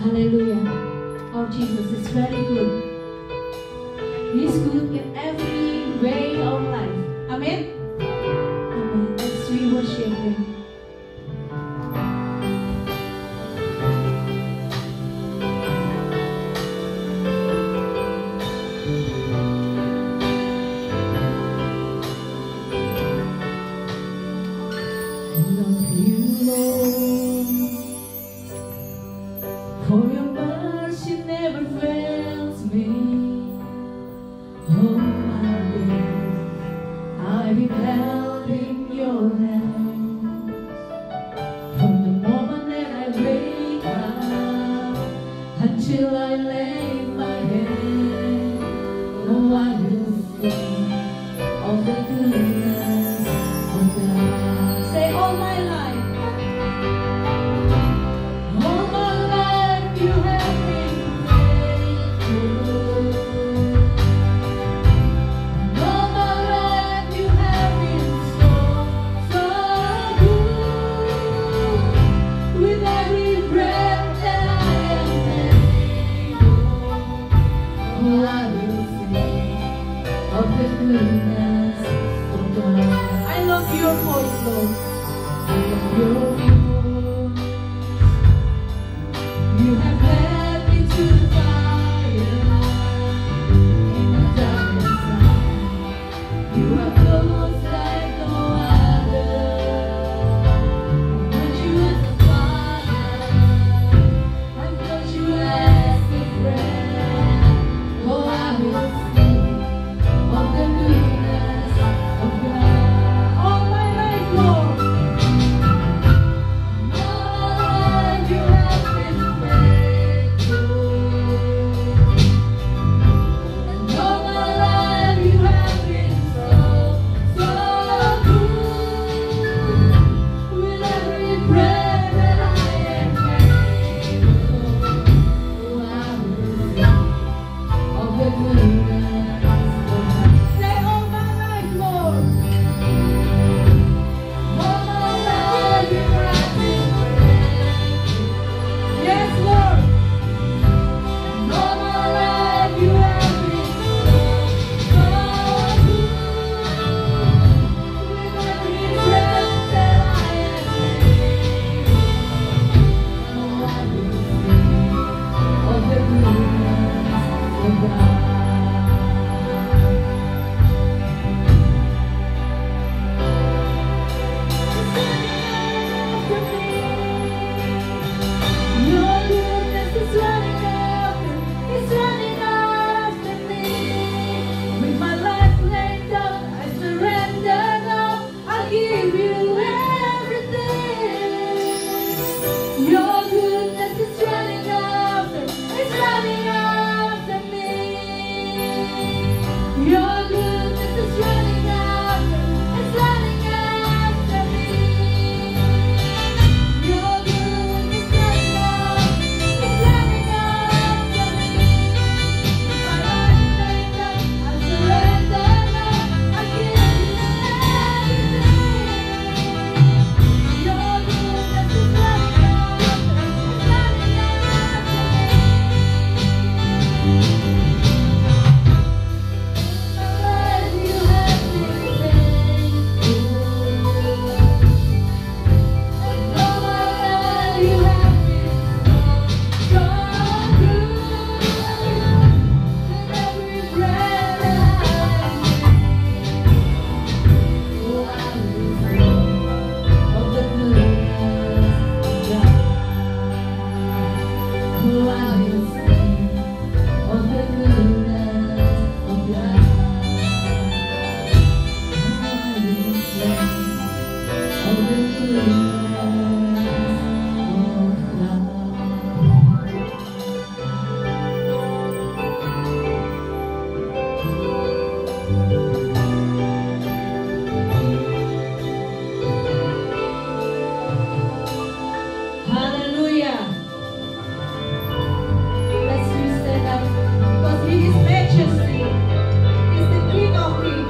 Hallelujah. Our Jesus is very good. He's good in every way of life. Amen. Amen. Let's we worship Him. I've been held in your hand. your voice, Lord. I love your voice. You have led me to the fire in the darkest night. You are close like no other. I've known you as a father. I've known you as a friend. Oh, I will sing of the goodness of God. All my life, Lord. Lord, you have been faithful. And all my life you have been so, so good. With every breath that I am able, oh, I will sing of the goodness of God. Say, all my life, Lord. All my life you have been faithful. Yes, Lord. And all my life you have been so, so good. With every breath that I am able, oh, I will sing of the goodness of God. Your goodness is running after me. With my life laid down, I surrender now. I'll give you everything. Your goodness is running after me. Your goodness is running after me. Your goodness is running after me. My life laid down, I surrender now. I give you everything. Your goodness is running after me. My life you have been faithful. And all my life you have been so, so good. With every breath that I take, oh, I will sing of the goodness of God. Oh, I will sing of the goodness of God. Oh, I will sing of the goodness of God. Hallelujah. Let's stand up because He is majesty. He is the King of Kings.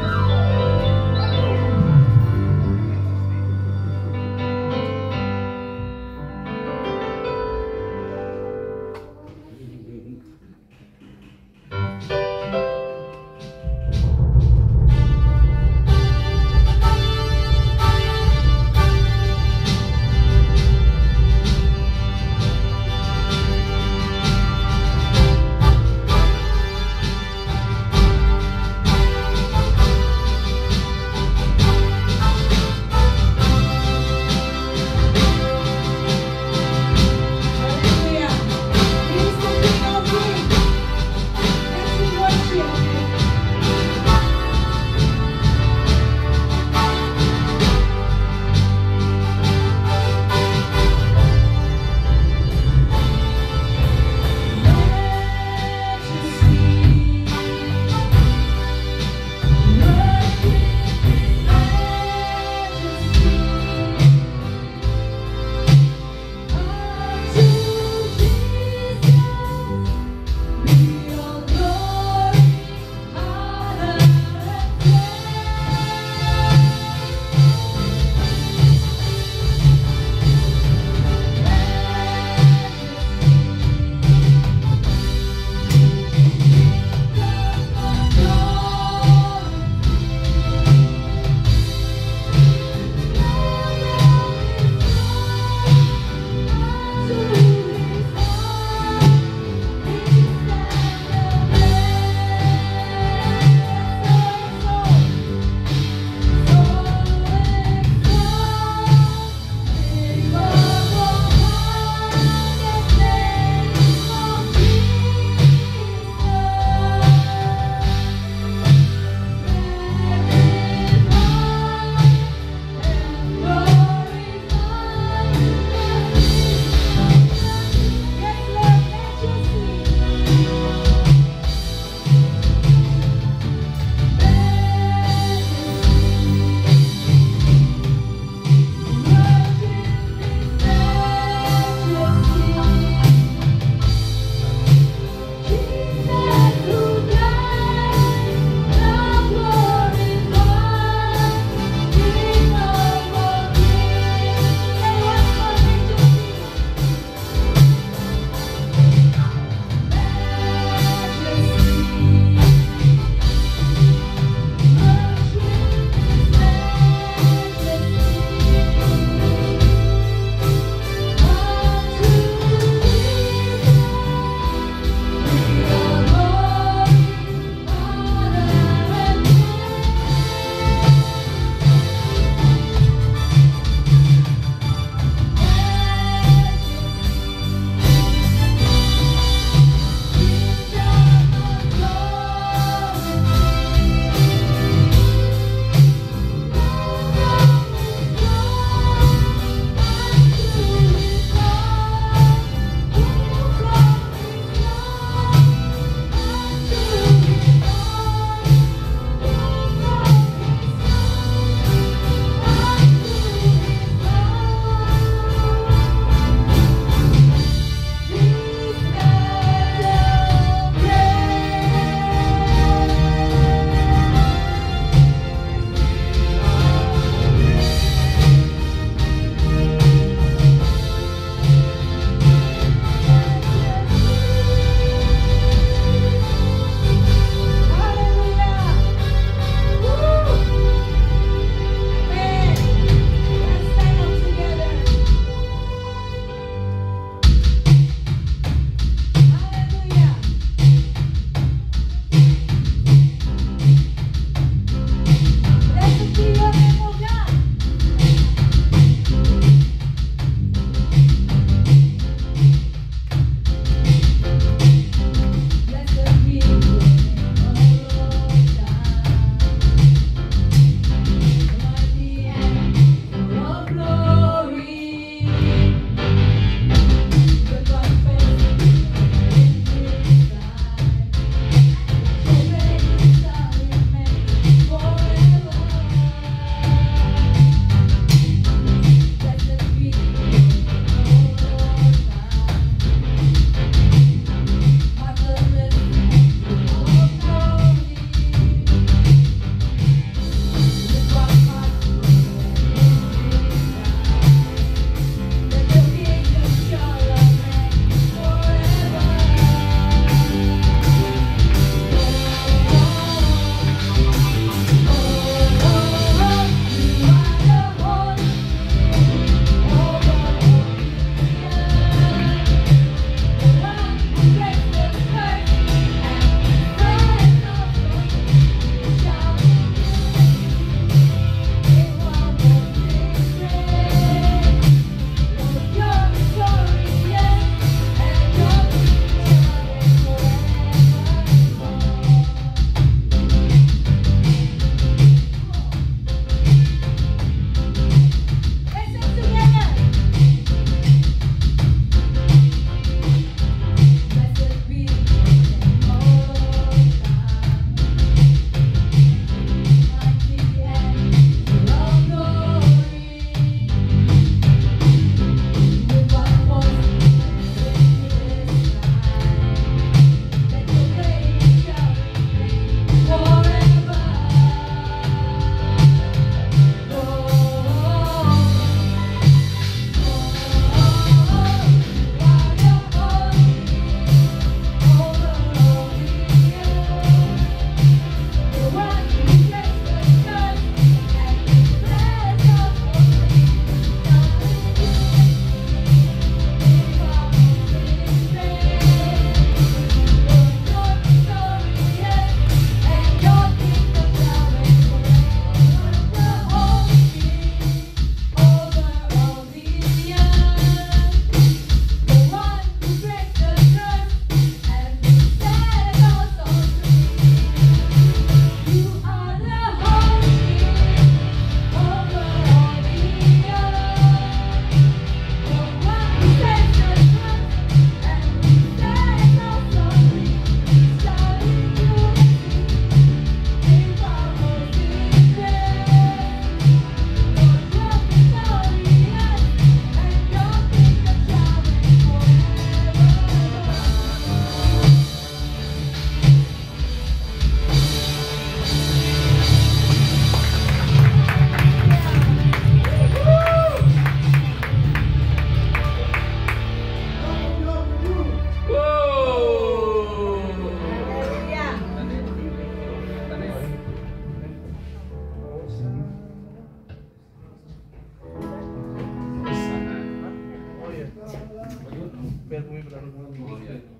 Okay.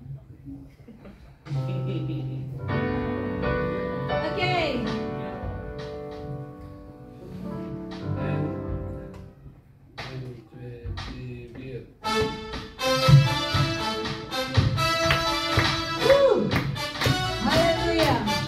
Woo! Hallelujah.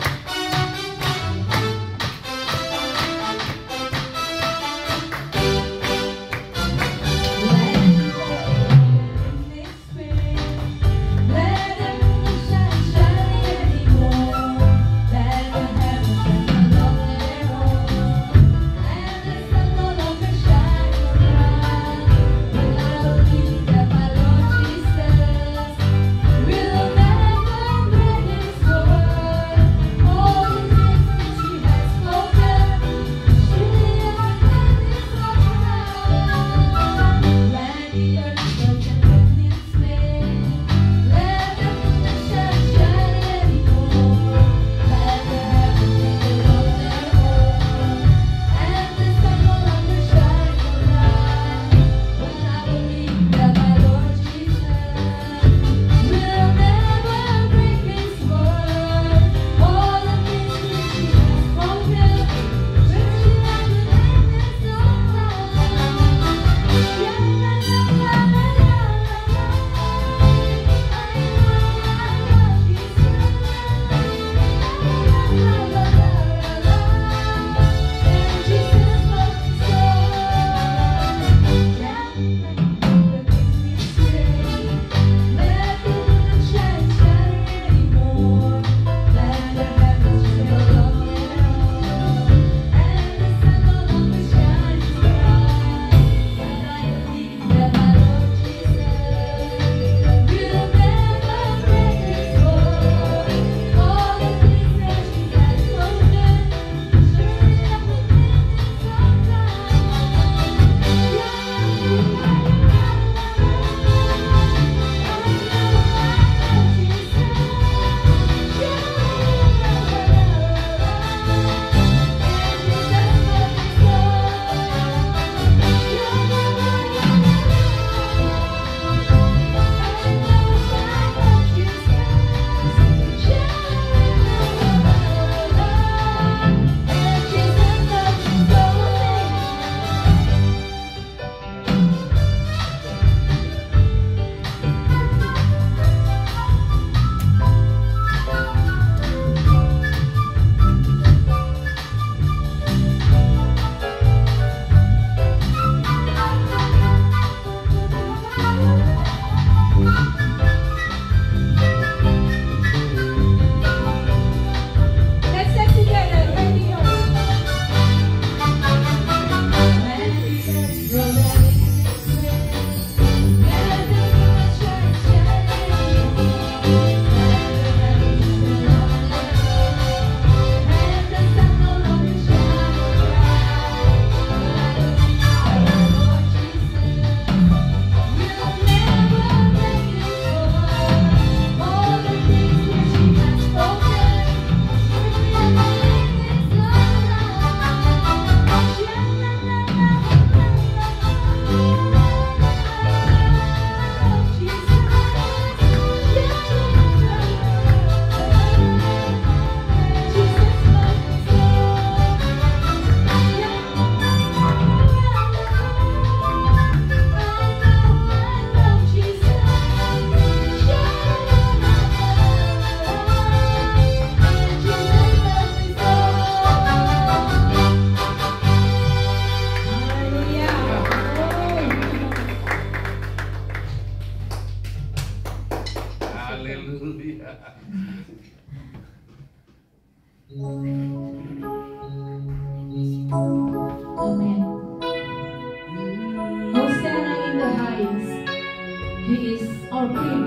Amen. Hosanna in the highest. He is our King.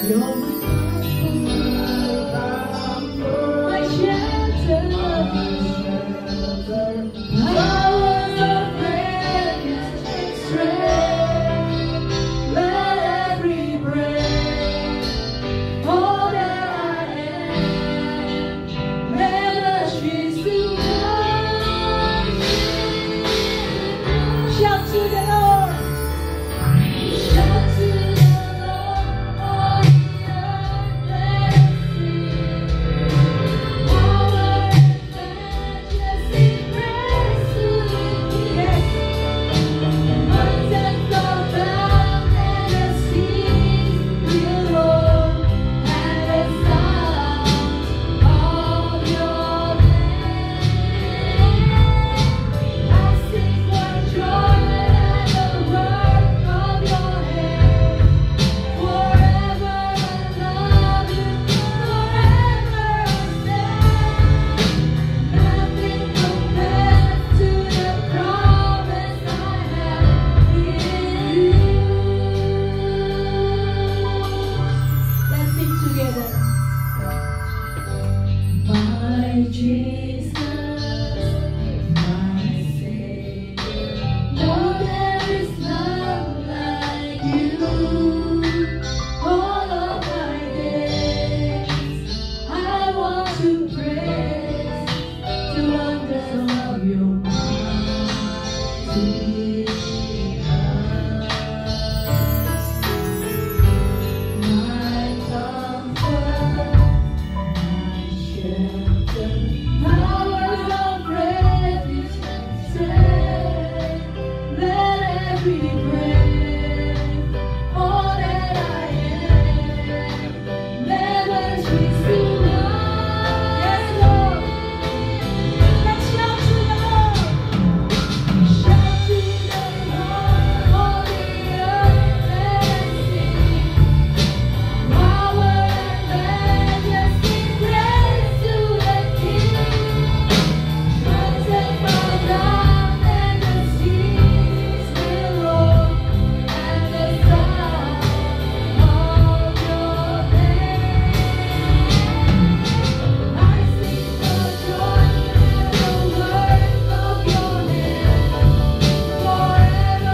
You're my shelter. Powers of radiance and strength. Let every breath, all that I am, never cease to worship. Shout to the Lord. Shout to the Lord, all the earth, let us sing. Power and majesty, praise to the King. Mountains go down and the seas will roar at the sound of your name. I sing for joy at the work of your hand. Forever I love you, forever I stand. Nothing compares to the promise I have in you. Let's sing together. My Jesus, my Savior, no, there is none like you. All of my days, I want to praise the wonders of your mighty love. My comfort, my shelter, powers of refuge and strength. Let every breath, all that I am, never cease to love. Yes, Lord. Let's shout to the Lord. Shout to the Lord, all the earth, let us sing. Power and majesty, praise to the King. Mountains bow down and the seas will roar at the sound of your name. I sing for joy at the work of your hand. Forever I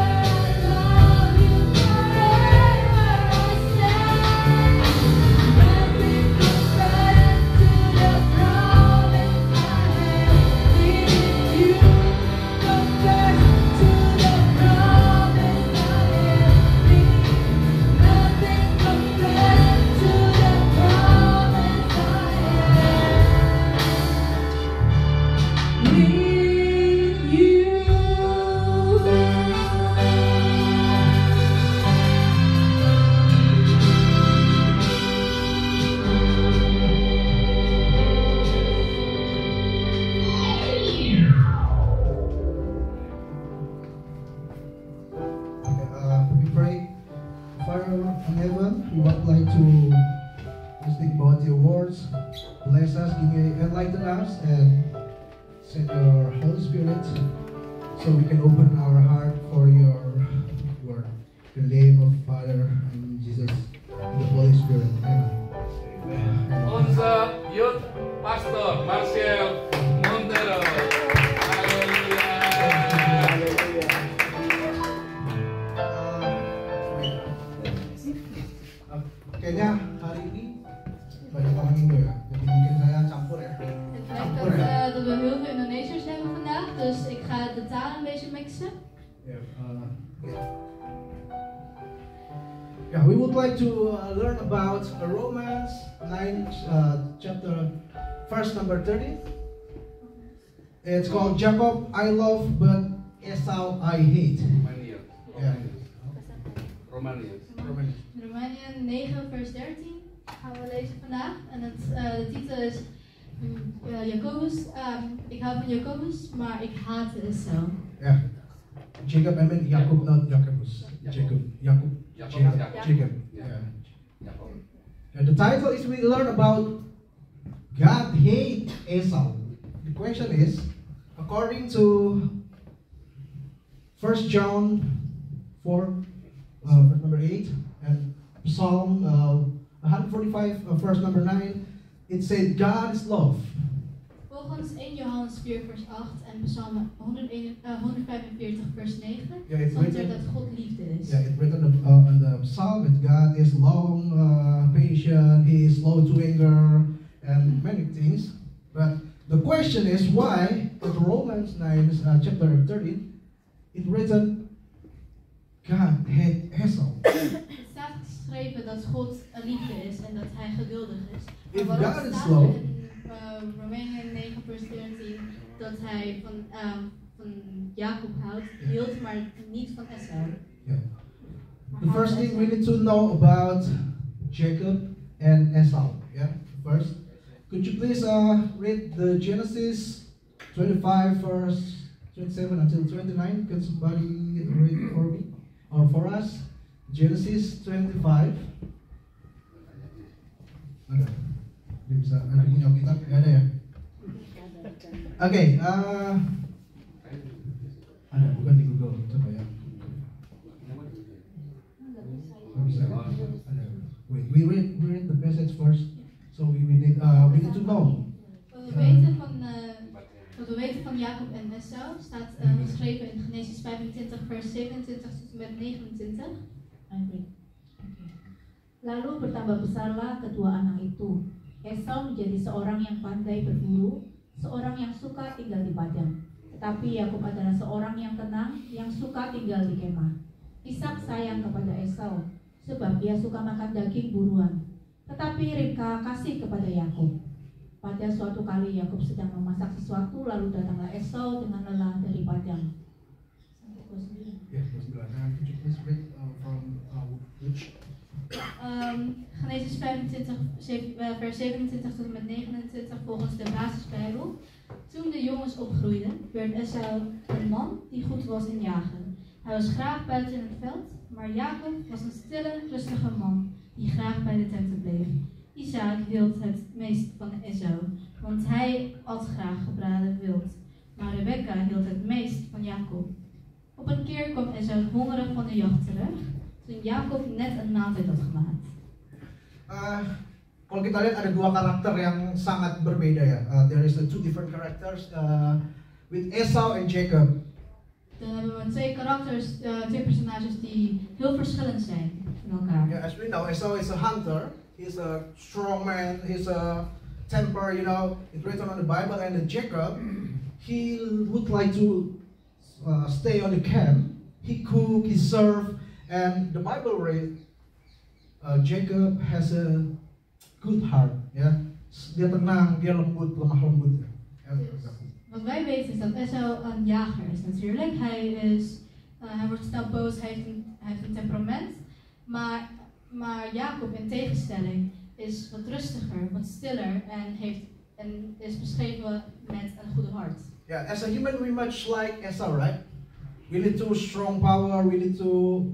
love you, forever I stand. Nothing compares to the promise I have in you. Compares to the promise I have in you. Nothing compares to the promise I have in We pray. Father in heaven, we would like to think about your words. Bless us, enlighten us, and send your Holy Spirit so we can open our heart for your word. In the name of Father and Jesus and the Holy Spirit. Amen. Onze youth pastor Marcel Montero. Haleluya. Kayaknya hari ini banyak orang Indo ya, jadi mungkin saya campur ya. Het Campur lijkt ya. dat we heel veel Indonesiërs hebben vandaag, dus ik ga de talen een beetje mixen. Yeah, we would like to learn about Romans 9, chapter, verse number 30. It's called Jacob I love, but Esau I hate. Romania. Yeah. Romania. Romeinen 9 vers 13 gaan we lezen vandaag. En de titel is Jacobus. Ik hou van Jacobus, maar ik haat Esau. Yeah. Jacob, I mean Jacob, not Jacobus. Jacob. Jacob. Jacob. Yeah. Yeah. Jacob. And the title is we learn about God hate Esau. The question is, according to 1 John 4, verse number 8, and Psalm 25, verse number 9, it said, God is love. Volgens 1 Johannes 4 vers 8 en Psalm 145 vers 9 Yeah, it's stond er written, dat God liefde is. yeah, it's written on the psalm that God is long, patient, He is slow to anger, and many things. But the question is why in Romans 9, chapter 13, it's written God hate Esau. Het staat geschreven dat God een liefde is en dat hij geduldig is. If Maar waarom God is staat slow, er in Romeinen 9 vers 17 dat hij van Jacob hield, maar niet van Esau? Yeah. Maar The hij first van thing we Esau. need to know about Jacob and Esau. Yeah. First, could you please read the Genesis 25 verse 27 until 29? Can somebody read it for me or for us? Genesis 25. Ada. Dia bisa ada punya kitab? Nggak ada ya? Oke. Ada, bukan di Google. Coba ya. Nggak bisa. Ada. Wait, we read the passage first. So we need to know. Wat we weten van Jacob en Esau staat geschreven in Genesis 25 vers 27 tot en met 29. Lalu bertambah besarlah kedua anak itu. Esau menjadi seorang yang pandai berburu, seorang yang suka tinggal di padang. Tetapi Yakub adalah seorang yang tenang, yang suka tinggal di kemah. Ishak sayang kepada Esau, sebab dia suka makan daging buruan. Tetapi Ribka kasih kepada Yakub. Pada suatu kali Yakub sedang memasak sesuatu, lalu datanglah Esau dengan lelah dari padang. Sampai verse 9. Yes, verse 9. Could you please read from which? Genesis 25 vers 27 tot en met 29 volgens de basisbijbel. Toen de jongens opgroeiden, werd Esau een man die goed was in jagen. Hij was graag buiten in het veld, maar Jacob was een stille, rustige man die graag bij de tenten bleef. Isaac hield het meest van Esau, want hij at graag gebraden wild. Maar Rebekka hield het meest van Jacob. Op een keer kwam Esau hongerig van de jacht terug, toen Jacob net een maaltijd had gemaakt. Kalau kita lihat ada dua karakter yang sangat berbeda ya. There is the two different characters with Esau and Jacob. Dan hebben we twee personages die heel verschillend zijn van elkaar. Yeah, as we know, Esau is a hunter. He's a strong man. He's a temper. You know, it's written on the Bible. And Jacob, he would like to stay on the camp. He cook. He serve. And the Bible read, Jacob has a good heart. Yeah, dia tenang, dia lembut, lemah lembut. Wat wij weten is dat Esau een jager is natuurlijk. Hij wordt snel boos, hij heeft een temperament. Maar Jacob in tegenstelling is wat rustiger, wat stiller en is beschreven met een goede hart. Yeah, as a human we much like Esau, right? We need to strong power, we need to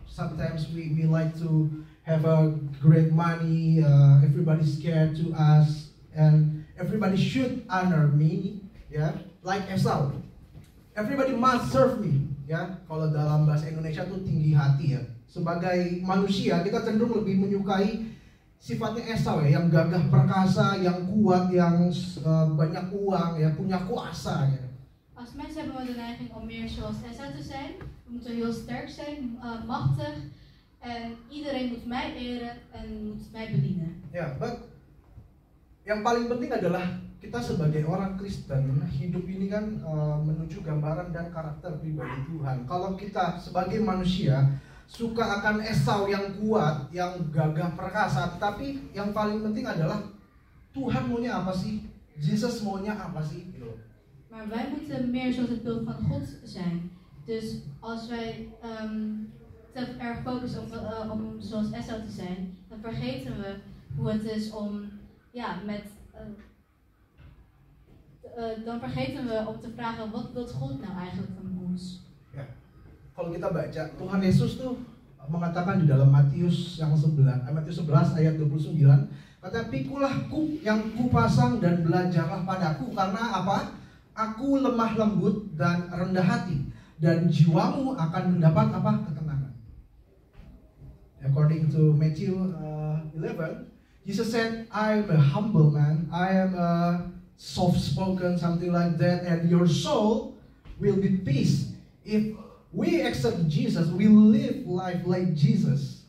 sometimes we like to have a great money, everybody's scared to us and everybody should honor me, yeah, like Esau. Everybody must serve me, ya. Kalau dalam bahasa Indonesia tuh tinggi hati ya. Sebagai manusia kita cenderung lebih menyukai sifatnya Esau ya, yang gagah perkasa, yang kuat, yang banyak uang, ya, punya kuasa ya. Als mensen hebben we de neiging om meer zoals Esau te zijn. We moeten heel sterk zijn, machtig. En iedereen moet mij eren en moet mij bedienen. Ya, but yang paling penting adalah kita sebagai orang Kristen, hidup ini kan menuju gambaran dan karakter pribadi Tuhan. Kalau kita sebagai manusia suka akan Esau yang kuat, yang gagah perkasa, tapi yang paling penting adalah Tuhan maunya apa sih? Jesus maunya apa sih? Gitu. Maar wij moeten meer zoals het beeld van God zijn. Dus als wij te erg focussen om zoals Esau te zijn, dan vergeten we hoe het is om, ja, dan vergeten we om te vragen, wat wil God nou eigenlijk van ons? Ya. Kalau kita baca, Tuhan Yesus tuh mengatakan di dalam Matius yang 11, Matius 11 ayat 29, kata, "Pikulah kuk yang kupasang dan belajarlah padaku, karena apa? Aku lemah lembut dan rendah hati, dan jiwamu akan mendapat apa? Ketenangan." According to Matthew 11, Jesus said, I am a humble man, I am a soft-spoken, something like that, and your soul will be peace. If we accept Jesus, we live life like Jesus.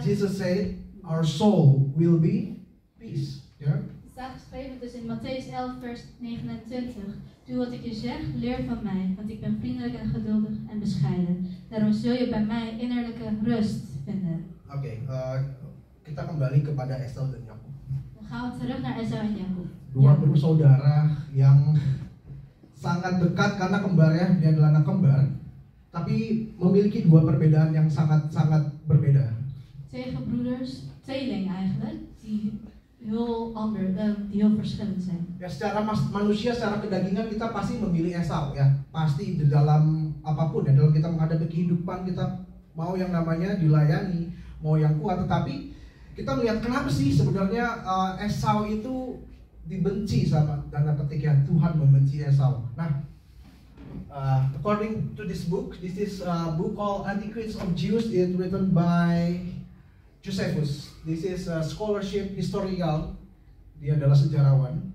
Jesus said, our soul will be peace. Yeah? Er staat geschreven dus in Mattheüs 11 vers 29. Doe wat ik je zeg, leer van mij, want ik ben vriendelijk en geduldig en bescheiden. Daarom zul je bij mij innerlijke rust vinden. Oke, kita kembali kepada Esau dan Yakub. Dan gaan we terug naar Esau en Jacob. Dua bersaudara yang sangat dekat karena kembarnya, dia adalah anak kembar, tapi memiliki dua perbedaan yang sangat-sangat berbeda. Twee gebroeders, tweeling eigenlijk, die heel verschillend zijn. Ya, secara manusia, secara kedagingan kita pasti memilih Esau ya, pasti di dalam apapun ya, dalam kita menghadapi kehidupan kita mau yang namanya dilayani, mau yang kuat, tetapi kita melihat kenapa sih sebenarnya Esau itu dibenci sama tanda petik ya, Tuhan membenci Esau. Nah, according to this book, this is a book called Antiquities of Jews. It's written by Josephus. This is a scholarship historical. Dia adalah sejarawan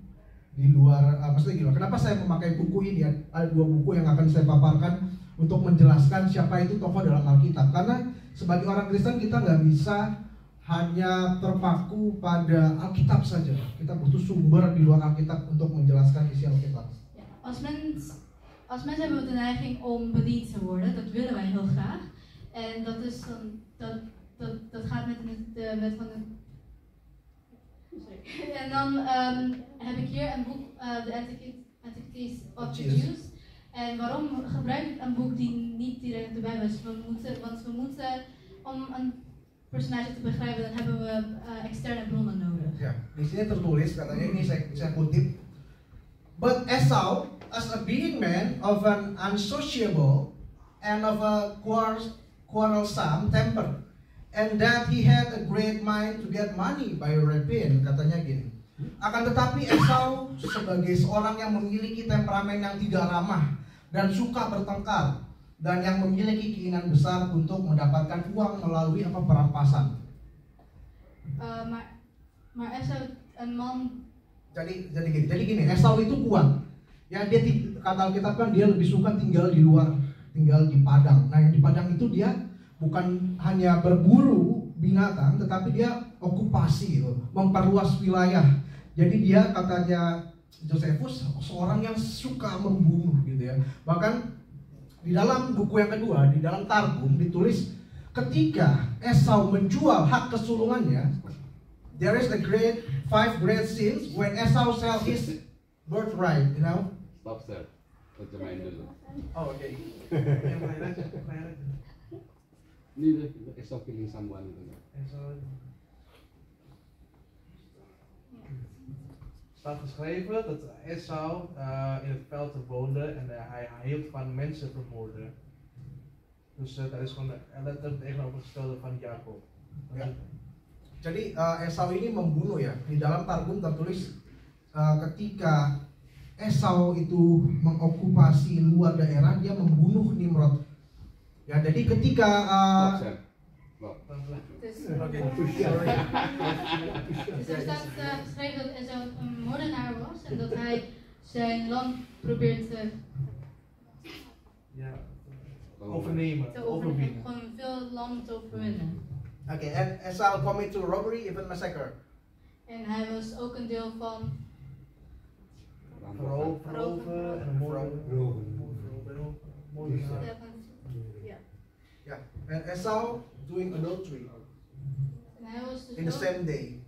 di luar. Maksudnya gimana? Kenapa saya memakai buku ini? Ada dua buku yang akan saya paparkan untuk menjelaskan siapa itu tokoh dalam Alkitab. Karena sebagai orang Kristen kita nggak bisa hanya terpaku pada Alkitab saja. Kita butuh sumber di luar Alkitab untuk menjelaskan isi Alkitab. Ja, als mens hebben we de neiging om bediend te worden, dat willen wij heel graag. En dat is dan, dat gaat met de wet van de... Sorry. En dan heb ik hier een boek, The Antiquities of the Jews. En waarom gebruik ik een boek die niet direct de Bijbel is? Want we moeten, om een personage te begrijpen, dan hebben we externe bronnen nodig. Ya, di sini tertulis katanya ini saya kutip. But Esau, as a being man of an unsociable and of a quarrelsome temper, and that he had a great mind to get money by rapine, katanya gini. Akan tetapi Esau sebagai seorang yang memiliki temperamen yang tidak ramah dan suka bertengkar, dan yang memiliki keinginan besar untuk mendapatkan uang melalui perampasan. Maar Esau een man. Jadi gini, Esau itu kuat. Ya, dia kata Alkitab kan dia lebih suka tinggal di luar, tinggal di padang. Nah, yang di padang itu dia bukan hanya berburu binatang, tetapi dia okupasi gitu, memperluas wilayah. Jadi dia katanya Josephus seorang yang suka membunuh gitu ya. Bahkan di dalam buku yang kedua, di dalam Targum ditulis ketika Esau menjual hak kesulungannya, there is the 5 great sins when Esau sell his birthright, you know. Stop sir, terjemahin dulu. Oh, oke. Ini Esau killing someone gitu. Staat geschreven dat Esau in het veld woonde en hij hield van mensen vermoorden. Dus dat is gewoon letterlijk tegenovergestelde van Jacob. Ya. Jadi Esau ini membunuh ya. Di dalam Targum tertulis ketika Esau itu mengokupasi luar daerah, dia membunuh Nimrod. Ya, jadi ketika Dus er staat geschreven dat Esau een moordenaar was en dat hij zijn land probeert te overnemen, overwinnen. Gewoon veel land te overwinnen. Oké, en Esau commit to robbery, even massacre. En hij was ook een deel van Veroveren en een moordenaar. Ja, en Esau doing adultery En hij was dus in the ook, same day.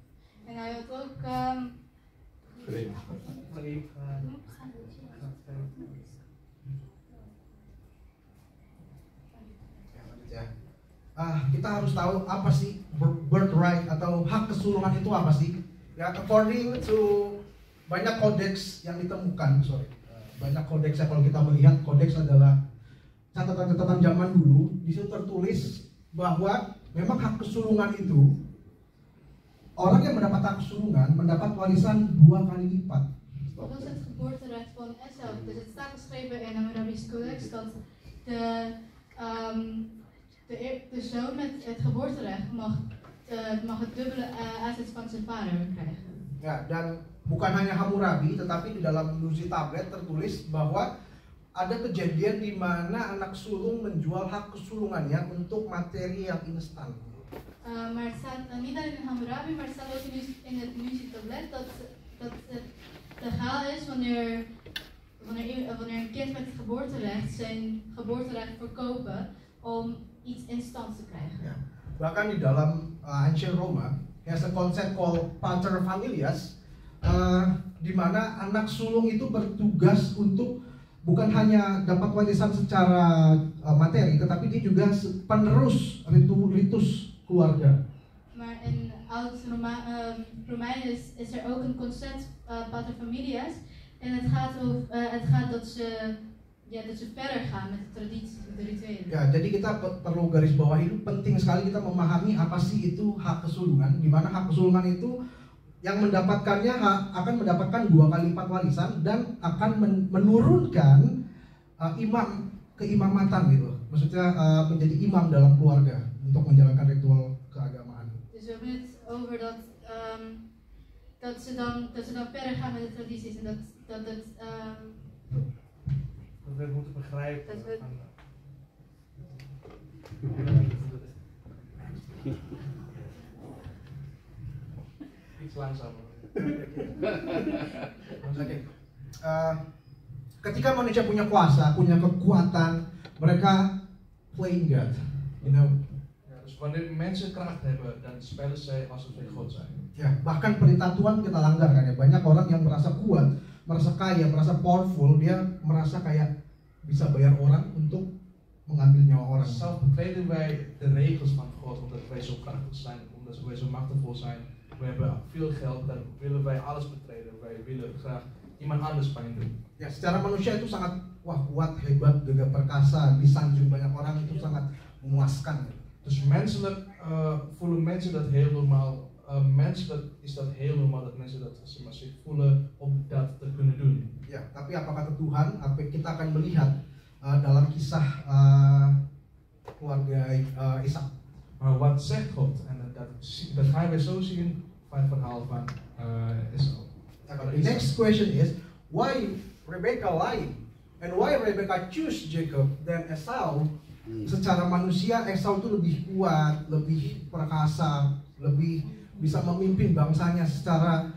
en hij had ook kita harus tahu apa sih birthright atau hak kesulungan itu apa sih? Ya, according to banyak kodeks yang ditemukan, banyak kodeks ya, kalau kita melihat kodeks adalah catatan-catatan zaman dulu. Di situ tertulis bahwa memang hak kesulungan itu orang yang mendapat hak kesulungan mendapat warisan 2 kali lipat. Dat was het geboorterecht van Esau. Dus het staat geschreven in een Arabisch codex dat de zoon met het geboorterecht mag het dubbele asset van zijn vader krijgen. Ya, dan bukan hanya Hammurabi, tetapi di dalam Nuzi Tablet tertulis bahwa ada kejadian di mana anak sulung menjual hak kesulungannya untuk materi yang instan. Maar het staat niet alleen in Hammurabi, maar het staat ook in het Nuzi Tablet dat het legaal is wanneer een kind met het geboorterecht zijn geboorterecht verkopen om iets instants te krijgen. Ya. Bahkan di dalam ancient Roma, there's a concept called pater familias, di mana anak sulung itu bertugas untuk bukan hanya dapat warisan secara materi, tetapi dia juga penerus ritus keluarga. Maar in Oud-Romein is er ook een concept pater familias en het gaat dat ze verder gaan met de tradities, met de rituelen. Ya, jadi kita perlu garis bawahi itu penting sekali kita memahami apa sih itu hak kesulungan, di mana hak kesulungan itu yang mendapatkannya akan mendapatkan 2 kali lipat warisan dan akan menurunkan keimamatan gitu. Maksudnya menjadi imam dalam keluarga untuk menjalankan ritual keagamaan. Dus we hebben het over dat ze dan verder gaan met de tradities en dat het Dat we moeten begrijpen. Dat we- Iets langzamer. Oke. Ketika manusia punya kuasa, punya kekuatan, mereka playing God, you know. Ja, dus wanneer mensen kracht hebben, dan spelen zij alsof zij God zijn. Ya, bahkan perintah Tuhan kita langgar kan ya. Banyak orang yang merasa kuat, merasa kaya, merasa powerful, dia merasa kayak bisa bayar orang untuk mengambil nyawa orang. Zelf betreden wij de regels van God, omdat wij zo krachtig zijn, omdat wij zo machtigvol zijn. We hebben veel geld, dan willen wij alles betreden. Wij willen graag iemand anders pijn doen. Ya, secara manusia itu sangat kuat, hebat, gagah perkasa, disanjung banyak orang, itu sangat memuaskan. Dus menselijk voelen mensen dat heel normaal. Menselijk is dat heel normaal dat mensen dat zich voelen om dat te kunnen doen. Ya, tapi apa kata Tuhan? Apa kita akan melihat dalam kisah keluarga Ishak. Maar wat zegt God? En dat gaan wij zo zien van het verhaal van Esau. The next question is, why Rebecca lied? And why Rebecca choose Jacob dan Esau? Secara manusia Esau itu lebih kuat, lebih perkasa, lebih bisa memimpin bangsanya secara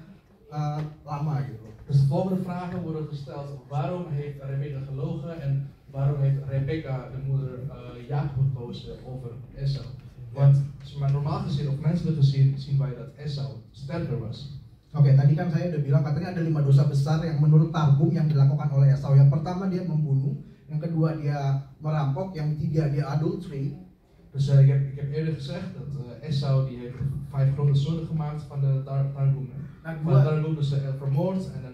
lama gitu. Dus de volgende vragen worden gesteld. Waarom heeft Rebecca gelogen en waarom heeft Rebecca de moeder Jacob gekozen over Esau? Want maar normaal gezien of menselijk gezien zien wij dat Esau sterker was. Oke, tadi kan saya udah bilang katanya ada 5 dosa besar yang menurut Targum yang dilakukan oleh Esau. Yang pertama dia membunuh, yang kedua dia merampok, yang ketiga dia adultery. Dus ik heb eerder gezegd dat Esau die heeft 5 grote zonden gemaakt van de Targum. Dan Van de Targum dus vermoord en dan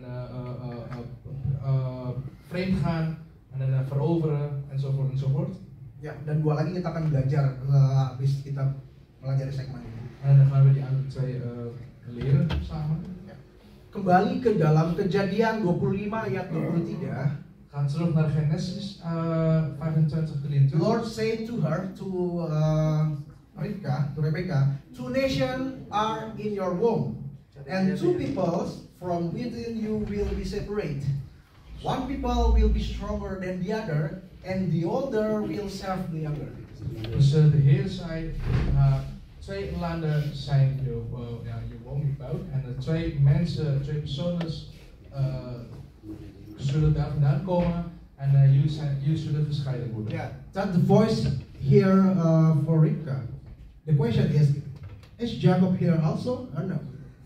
vreemd gaan en dan veroveren enzovoort enzovoort. Ya, dan 2 lagi kita akan belajar habis kita pelajari segmen ini. En dan gaan we die andere 2 leren samen. Kembali ke dalam Kejadian 25 ayat 23. Gaan terug naar Genesis 25, 23. Lord said to her, to Rebecca, 2 nations are in your womb, and 2 peoples from within you will be separate. 1 people will be stronger than the other, and the older will serve the younger. Dus de Heer zei, 2 landen zijn je womb gebouwd en de 2 mensen, 2 personen zullen daar vandaan komen en jullie zullen gescheiden worden. Yeah, that's the voice here for Rivka. The question is Jacob here also or no?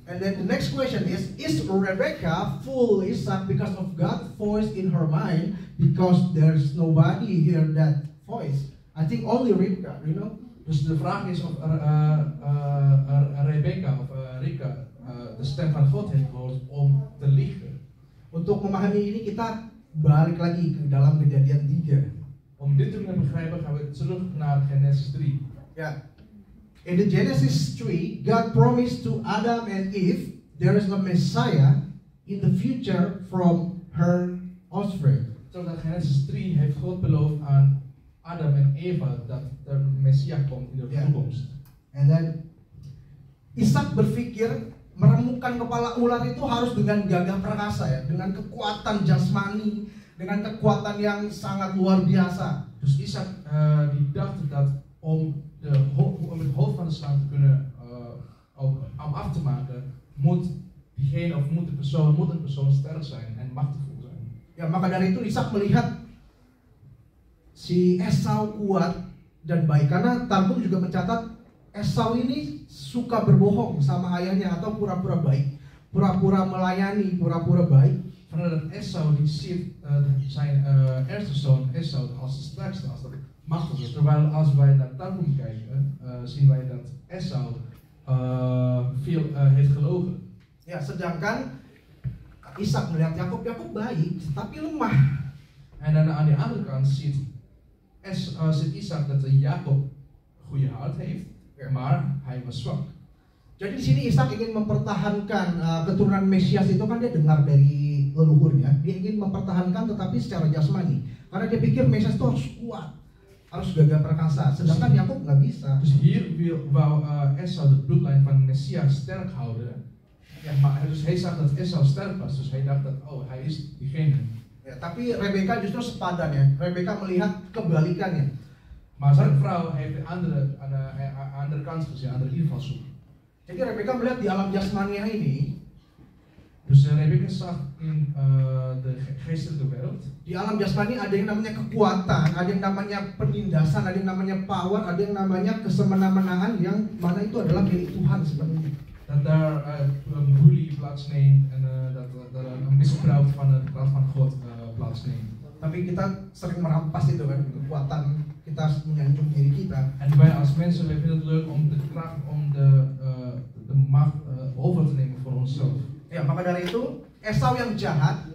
And then the next question is Rebecca fool Isaac because of God's voice in her mind, because there's nobody hear that voice? I think only Rivka, you know? Dus de vraag is of Rebecca of Rivka de stem van God heeft gehoord om te liegen. Untuk memahami ini kita balik lagi ke dalam Kejadian 3. Om dit te kunnen begrijpen gaan we terug naar Genesis 3. Yeah. In the Genesis 3, God promised to Adam and Eve there is a Messiah in the future from her offspring. Terug naar Genesis 3 heeft God beloofd aan Adam en Eva dat er Messias komt in de Ja. toekomst. And then Ishak berpikir meremukkan kepala ular itu harus dengan gagah perkasa ya, dengan kekuatan jasmani, dengan kekuatan yang sangat luar biasa. Dus Isaac die dacht dat om het hoofd van de slang te kunnen om af te maken, moet een persoon sterk zijn en machtig zijn. Ya, maka dari itu Ishak melihat si Esau kuat dan baik, karena Targum juga mencatat Esau ini suka berbohong sama ayahnya atau pura-pura baik, pura-pura melayani, pura-pura baik. Vanuit dat Esau die ziet zijn eerste zoon Esau als de sterkste, als de machtigste. Terwijl als wij naar Targum kijken, zien wij dat Esau veel heeft gelogen. Ya, sedangkan Ishak melihat Yakub baik tapi lemah. En dan aan de andere kant ziet Isaac dat Jacob een goede hart heeft, maar hij was zwak. Jadi di sini Ishak ingin mempertahankan keturunan Mesias itu, kan dia dengar dari leluhurnya. Dia ingin mempertahankan tetapi secara jasmani. Karena dia pikir Mesias itu harus kuat, harus gagah perkasa. Sedangkan Yakub nggak bisa. Dus hier wou Esau de bloedlijn van Messias sterk houden. Ja, maar dus hij zag dat Esau sterk was, dus hij dacht dat hij is diegene. Ya, tapi Rebeka justru sepadan ya. Rebeka melihat kebalikannya. Maar zijn vrouw heeft aan de andere kant gezien, aan de invalshoek. Jadi Rebeka melihat di alam jasmania ini, Dus Rebecca zag in de geestelijke wereld. di alam jasmani ada yang namanya kekuatan, ada yang namanya penindasan, ada yang namanya power, ada yang namanya kesemena-menaan yang mana itu adalah milik Tuhan sebenarnya. Dat daar een bully plaatsneemt en dat er een misbruik van het kracht van God plaatsneemt. Tapi kita sering merampas itu kan, kekuatan kita menyanjung diri kita. En wij als mensen wij vinden het leuk om de kracht, om de macht over te nemen voor onszelf. Ya, maka dari itu Esau yang jahat,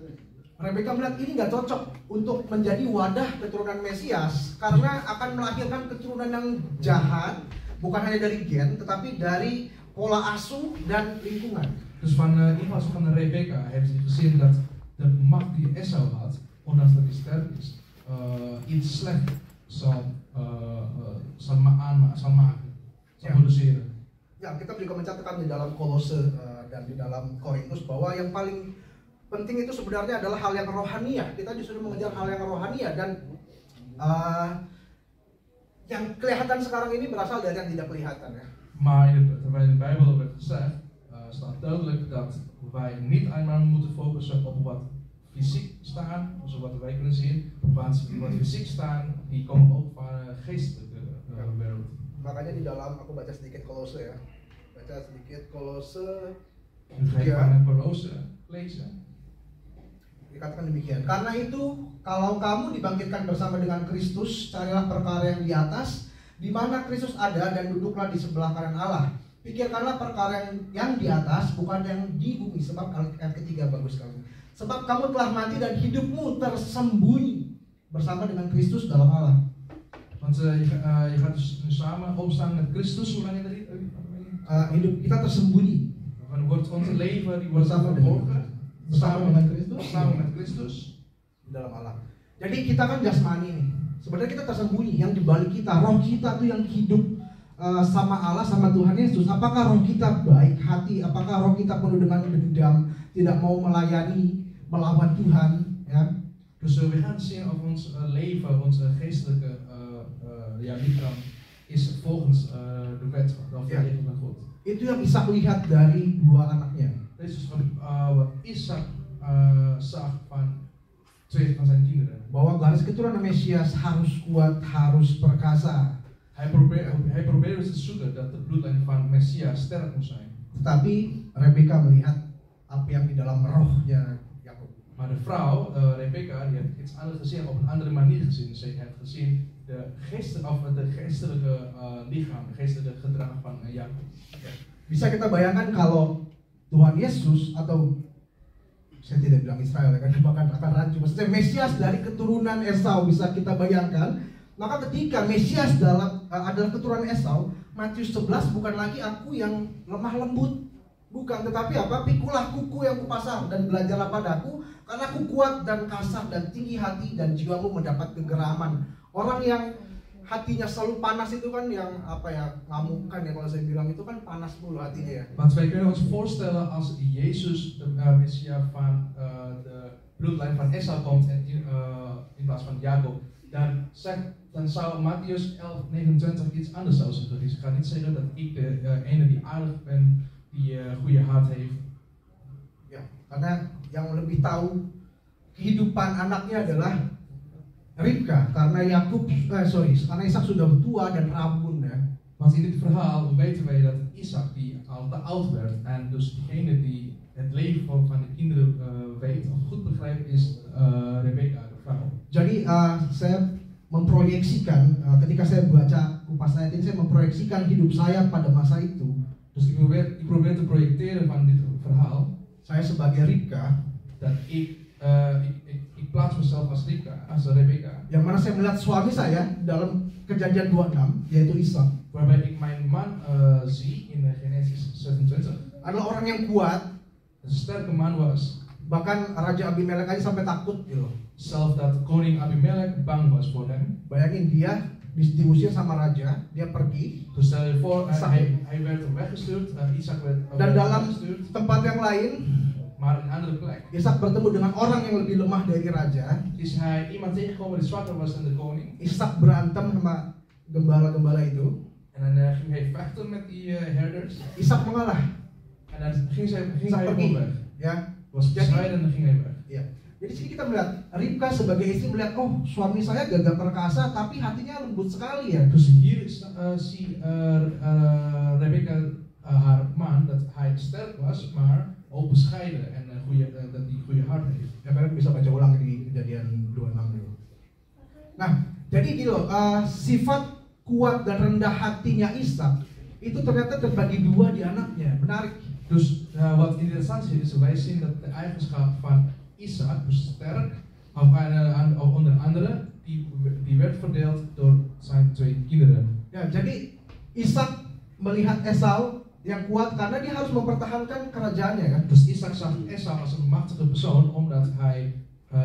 Rebeka melihat ini nggak cocok untuk menjadi wadah keturunan Mesias karena akan melahirkan keturunan yang jahat, bukan hanya dari gen, tetapi dari pola asuh dan lingkungan. Dus van invalshoek van Rebecca heeft hij gezien dat de macht die Esau had, ondanks dat hij sterk is, iets slecht zal maken, zal produceren. Ya, kita juga mencatatkan di dalam Kolose dan di dalam Korintus bahwa yang paling penting itu sebenarnya adalah hal yang rohaniah. Kita justru mengejar hal yang rohaniah dan yang kelihatan sekarang ini berasal dari yang tidak kelihatan ya. Maar terwijl in de Bijbel werd gezegd, staat duidelijk dat wij niet eenmaal moeten focussen op wat fysiek staan, zoals wat wij kunnen zien, wat fysiek staan, die komen ook van geestelijke wereld. Makanya di dalam aku baca sedikit Kolose ya. Baca sedikit Kolose. Nu ga ik van Kolose lezen. Dikatakan demikian. Karena itu, kalau kamu dibangkitkan bersama dengan Kristus, carilah perkara yang di atas, di mana Kristus ada dan duduklah di sebelah kanan Allah. Pikirkanlah perkara yang di atas, bukan yang di bumi. Sebab ayat ketiga bagus sekali. Sebab kamu telah mati dan hidupmu tersembunyi bersama dengan Kristus dalam Allah. Want je gaat dus samen opstaan met Christus, hoe lang je Hidup kita tersembunyi. Dan wordt ons leven die wordt verborgen bersama dengan Kristus di dalam Allah. Jadi kita kan jasmani nih. Sebenarnya kita tersembunyi, yang di balik kita, roh kita tuh yang hidup sama Allah, sama Tuhan Yesus. Apakah roh kita baik hati? Apakah roh kita penuh dengan dendam, tidak mau melayani, melawan Tuhan? Ya. Dus we gaan zien of ons leven, onze geestelijke lichaam is volgens de wet of de regel van God. Itu yang Ishak lihat dari dua anaknya. Dit is wat Ishak zag van twee van zijn kinderen. Bahwa garis keturunan Mesias harus kuat, harus perkasa. Hij probeerde te zoeken dat de bloedlijn van Messias sterk moest zijn. Tetapi Rebeka melihat apa yang di dalam rohnya Yakub. Maar de vrouw, Rebecca, die heeft iets anders gezien, op een andere manier gezien. Ze heeft gezien de geestelijke lichaam, de geestelijke gedrag van Jacob. Bisa kita bayangkan kalau Tuhan Yesus atau saya tidak bilang Israel ya kan, bahkan akan rancu. Maksudnya Mesias dari keturunan Esau bisa kita bayangkan. Maka ketika Mesias adalah keturunan Esau, Matius 11 bukan lagi aku yang lemah lembut, bukan, tetapi apa? Pikulah kuku yang kupasang dan belajarlah padaku, karena aku kuat dan kasar dan tinggi hati dan jiwamu mendapat kegeraman Orang yang hatinya selalu panas itu kan yang ngamukan ya, kalau saya bilang itu kan panas mulu hatinya ya. Want wij kunnen ons voorstellen als Jezus, de Messias van de bloedlijn van Esau komt en in plaats van Jacob, dan zou Mattheus 11:29 iets anders zou zeggen. Dus ik ga niet zeggen dat ik de ene die aardig ben, die goede hart heeft. Ya, karena yang lebih tahu kehidupan anaknya adalah Ribka, karena karena Ishak sudah tua dan rabun ya. Want in dit verhaal weten wij dat Isaac die al te oud werd en dus degene die het leven van de kinderen weet of goed begrijpt is Rebecca, de vrouw. Jadi saya memproyeksikan ketika saya baca kupas ayat ini, saya memproyeksikan hidup saya pada masa itu. Dus ik probeer te projecteren van dit verhaal. Saya sebagai Ribka, Dat ik plaats mezelf als Rebecca. Yang mana saya melihat suami saya dalam Kejadian 26, yaitu Ishak. Waarbij ik mijn man zie in Genesis 26. Adalah orang yang kuat. Een sterke man was. Bahkan Raja Abimelek aja sampai takut gitu. Zelfs dat koning Abimelek bang was voor hem. Bayangin dia diusir sama raja, dia pergi. Dus stel je voor, hij werd weggestuurd, Isaac werd dan dalam weggestuurd. Tempat yang lain, maar een andere plek, Ishak bertemu dengan orang yang lebih lemah dari raja. Is hij iemand tegengekomen die zwakker was dan de koning. Ishak berantem sama gembala-gembala itu. En dan ging hij vechten met die herders. Ishak mengalah. En dan ging hij pergi. weg. Ya. Was bescheiden en dan ging hij weg. Ya. Jadi sini kita melihat Ribka sebagai istri melihat, oh suami saya gagah perkasa tapi hatinya lembut sekali ya. Dus hier zie Rebecca haar man dat hij sterk was, maar ook bescheiden en dat hij goede hart heeft. Ya kalian bisa baca ulang di Kejadian 26 dulu. Nah, jadi gini loh, sifat kuat dan rendah hatinya Ishak itu ternyata terbagi dua di anaknya. Menarik. Dus wat interessant is, wij zien dat de eigenschap van Isaac, dus sterk, onder andere, die werd verdeeld door zijn twee kinderen. Ya, jadi Ishak melihat Esau yang kuat karena dia harus mempertahankan kerajaannya kan. Dus Isaac zag Esau als een machtige persoon omdat hij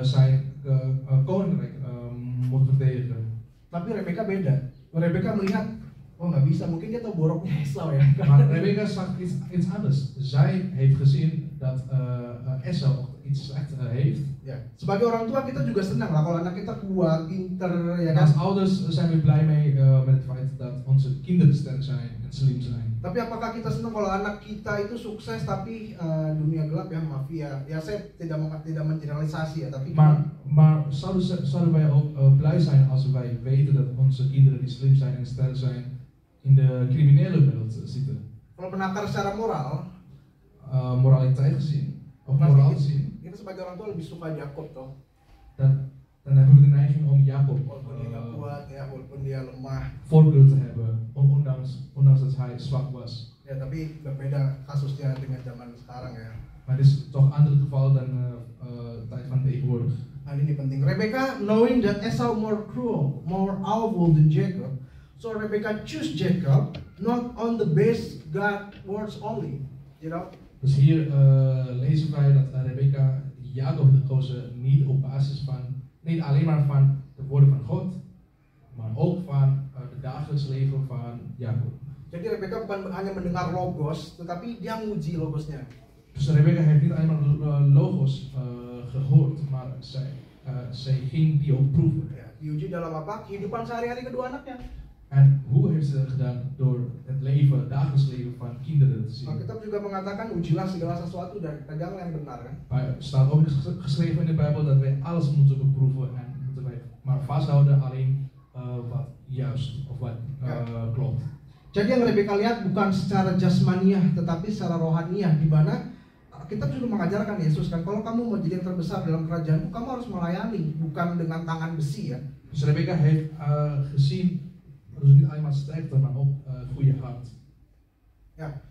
zijn koninkrijk moet verdedigen. Tapi Rebecca beda. Rebecca melihat, oh nggak bisa, mungkin dia tahu boroknya Esau ya. Maar Rebecca zag iets anders. Zij heeft gezien dat Esau iets slecht heeft. Ya, sebagai orang tua kita juga senang lah kalau anak kita kuat, pinter ya En kan. als ouders zijn we blij mee met het feit dat onze kinderen sterk zijn en slim zijn. Tapi apakah kita senang kalau anak kita itu sukses tapi dunia gelap ya, mafia? Ya saya tidak mengeneralisasi ya, tapi Maar zouden wij ook blij zijn als wij weten dat onze kinderen die slim zijn en sterk zijn in de criminele wereld zitten? Kalau penakar secara moral, moraliteit gezien, of moraal gezien, kita sebagai orang tua lebih suka Jacob toh. Dan hebben we de neiging om Jacob Walaupun dia nggak kuat ya, walaupun dia lemah. voorkeur te hebben, ondanks dat hij zwak was. Ya tapi berbeda kasusnya dengan zaman sekarang ya. Maar dit is toch een ander geval dan de tijd van tegenwoordig. Nah ini penting. Rebecca knowing that Esau more cruel, more awful than Jacob, so Rebecca choose Jacob not on the base God words only, you know. Dus hier lezen wij dat Rebecca Jacob gekozen niet op basis van, niet alleen maar van de woorden van God, maar ook van het dagelijks leven van Jacob. Jadi Rebecca bukan hanya mendengar logos, tetapi dia menguji logosnya. Dus Rebecca heeft niet alleen maar logos gehoord, maar zij ging die ook proeven. Ya, diuji dalam apa? Kehidupan sehari-hari kedua anaknya. En hoe heeft ze dat gedaan? Door het leven, het dagelijks leven van kinderen te zien. Alkitab juga mengatakan ujilah segala sesuatu dan pegang yang benar kan. Er staat ook geschreven in de Bijbel dat wij alles moeten beproeven en moeten wij maar vasthouden alleen wat juist of wat klopt. Jadi yang Rebecca lihat bukan secara jasmaniah tetapi secara rohaniah, di mana kita juga mengajarkan Yesus kan, kalau kamu mau jadi yang terbesar dalam kerajaanmu, kamu harus melayani, bukan dengan tangan besi ya. Dus Rebecca heeft gezien, dus niet alleen maar sterkte, maar ook goede hart. Ya,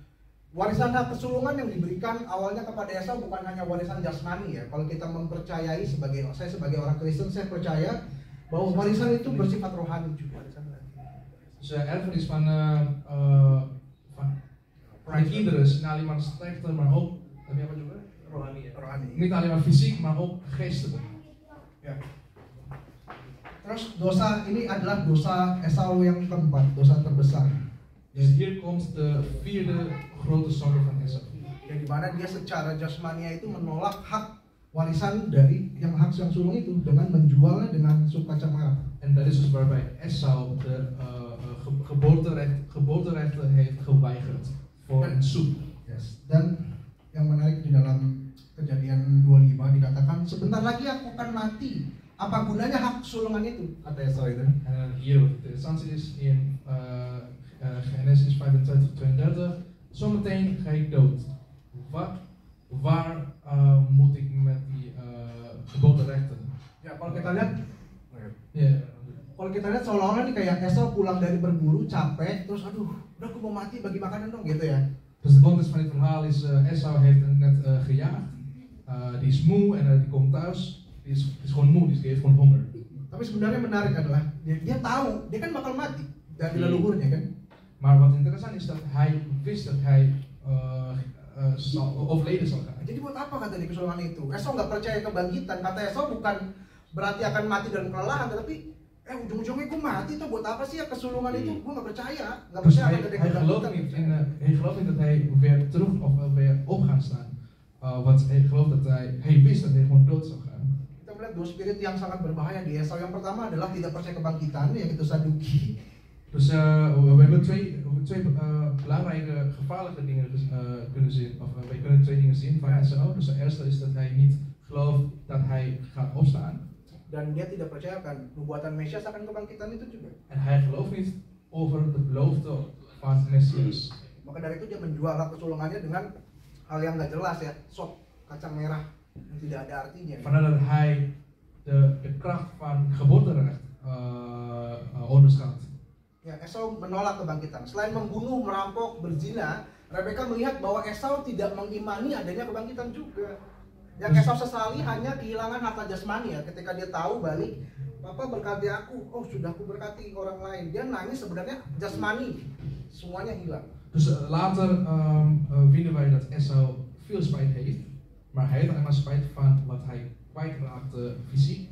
warisan hak kesulungan yang diberikan awalnya kepada Esau bukan hanya warisan jasmani ya. Kalau kita mempercayai saya sebagai orang Kristen, saya percaya bahwa warisan itu bersifat rohani juga. Dus erfenis van de kinderen is niet alleen maar sterkte, maar ook rohani. Niet alleen maar fysiek, maar ook geestelijk. Ya. Terus dosa ini adalah dosa Esau yang keempat, dosa terbesar. Dus hier komt de vierde grote zonde van Esau. Yang dimana dia secara jasmania itu menolak hak warisan dari yang hak yang sulung itu dengan menjualnya dengan sup kacang merah. En dat is dus waarbij Esau de geboorterechten heeft geweigerd voor een soep. Yes. Dan yang menarik di dalam Kejadian 25 dikatakan sebentar lagi aku akan mati. Apa gunanya hak sulungan itu? Kata Esau itu. En hier wat interessant is in Genesis 25:32. Zometeen ga ik dood. Waar moet ik met die geboorterechten? Ya kalau kita lihat, Ja. kalau kita lihat seolah-olah nih kayak Esau pulang dari berburu capek, terus aduh, udah aku mau mati bagi makanan dong gitu ya. Dus de context van dit verhaal is Esau heeft net gejaagd. Die is moe en die komt thuis. Die is gewoon moe, dus die heeft gewoon honger. Tapi sebenarnya menarik adalah dia tahu dia kan bakal mati dari leluhurnya kan. Maar wat interessant is dat hij wist dat hij overleden zal gaan. Jadi buat apa kata di kesulungan itu? Esau nggak percaya kebangkitan. Kata Esau bukan berarti akan mati dalam kelelahan, tetapi ujung-ujungnya gue mati tuh buat apa sih ya kesulungan itu? Gue nggak percaya. Nggak Dus percaya hij ada gelooft kebangkitan. niet hij gelooft niet dat hij weer terug of weer op gaat staan. Want hij gelooft dat hij wist dat hij gewoon dood zou gaan. Kita melihat dua spirit yang sangat berbahaya di Esau. Yang pertama adalah tidak percaya kebangkitan, yaitu Saduki. Dus we hebben twee belangrijke gevaarlijke dingen kunnen zien. Of we kunnen twee dingen zien van Esau. Dus de eerste is dat hij niet gelooft dat hij gaat opstaan. Dan dia tidak percaya kan nubuatan Mesias akan kebangkitan itu juga. En hij gelooft niet over de belofte van Messias. Maka dari itu dia menjual hak kesulungannya dengan hal yang nggak jelas ya, sop kacang merah yang tidak ada artinya. Vandaar dat hij de kracht van geboorterecht onderschat. Ya, Esau menolak kebangkitan. Selain membunuh, merampok, berzina, Rebeka melihat bahwa Esau tidak mengimani adanya kebangkitan juga. Yang Esau sesali hanya kehilangan harta jasmani ya. Ketika dia tahu balik, Papa berkati aku, oh sudah aku berkati orang lain. Dia nangis sebenarnya jasmani, semuanya hilang. Dus later vinden wij dat Esau veel spijt heeft. Maar hij heeft alleen maar spijt van wat hij kwijtraakte fysiek.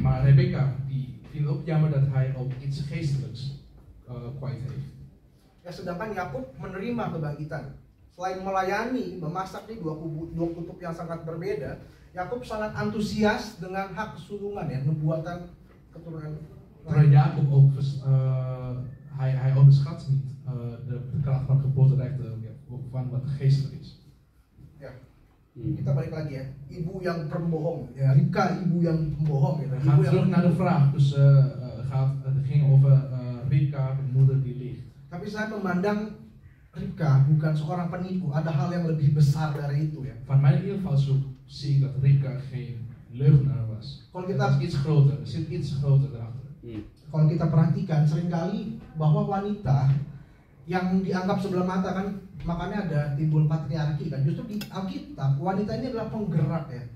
Maar Rebecca die vindt ook jammer dat hij ook iets geestelijks kwijt heeft. Ya, sedangkan Yakub menerima kebangkitan. Selain melayani, memasak nih dua kutub yang sangat berbeda, Yakub sangat antusias dengan hak kesulungan ya, nubuatan keturunan. Terwijl Jacob ook hij onderschat niet de kracht van geboorterechten van wat geestelijk is. Ya, kita balik lagi ya, ibu yang pembohong, ya Ribka ibu yang pembohong gitu. We gaan terug naar de vraag, dus het ging over Ribka, de moeder die liegt. Tapi saya memandang Ribka bukan seorang penipu, ada hal yang lebih besar dari itu ya. Van mijn invalshoek zie ik dat Ribka geen leugenaar was. Kalau Het kita was iets groter, er zit iets groter erachter. Kalau kita perhatikan seringkali bahwa wanita yang dianggap sebelah mata kan, makanya ada timbul patriarki kan. Justru di Alkitab wanita ini adalah penggerak ya.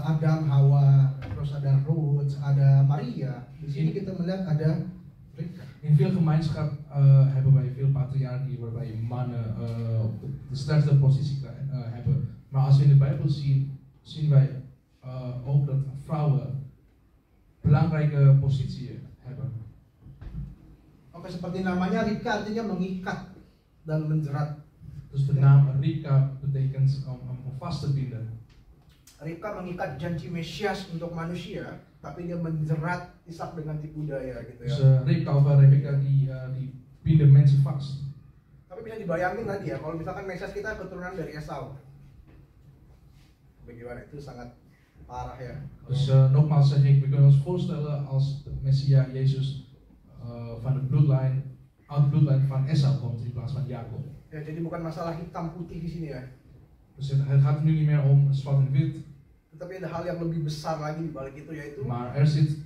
Adam, Hawa, terus ada Ruth, ada Maria. Di sini kita melihat ada Ribka. In veel gemeenschap hebben wij veel patriarchie waarbij mannen de sterkste positie hebben. Maar als we in de Bijbel zien, zien wij ook dat vrouwen belangrijke positie hebben. Oke, seperti namanya Ribka artinya mengikat dan menjerat. Dus de naam Ribka betekent om vast te binden. Ribka mengikat janji Mesias untuk manusia, tapi dia menjerat Ishak dengan tipu daya gitu Dus ya. Ribka of Rebecca die binden mensen vast. Tapi bisa dibayangin tadi ya, kalau misalkan Mesias kita keturunan dari Esau, bagaimana itu sangat parah ya. Dus nogmaals zeg ik, we kunnen ons voorstellen als de Messia Jezus van de bloedlijn, uit de bloedlijn van Esau komt in plaats van Jacob. Ya, jadi bukan masalah hitam putih di sini ya. Dus het gaat nu niet meer om zwart en wit, Tetapi ada hal yang lebih besar lagi di balik itu, yaitu maar er zit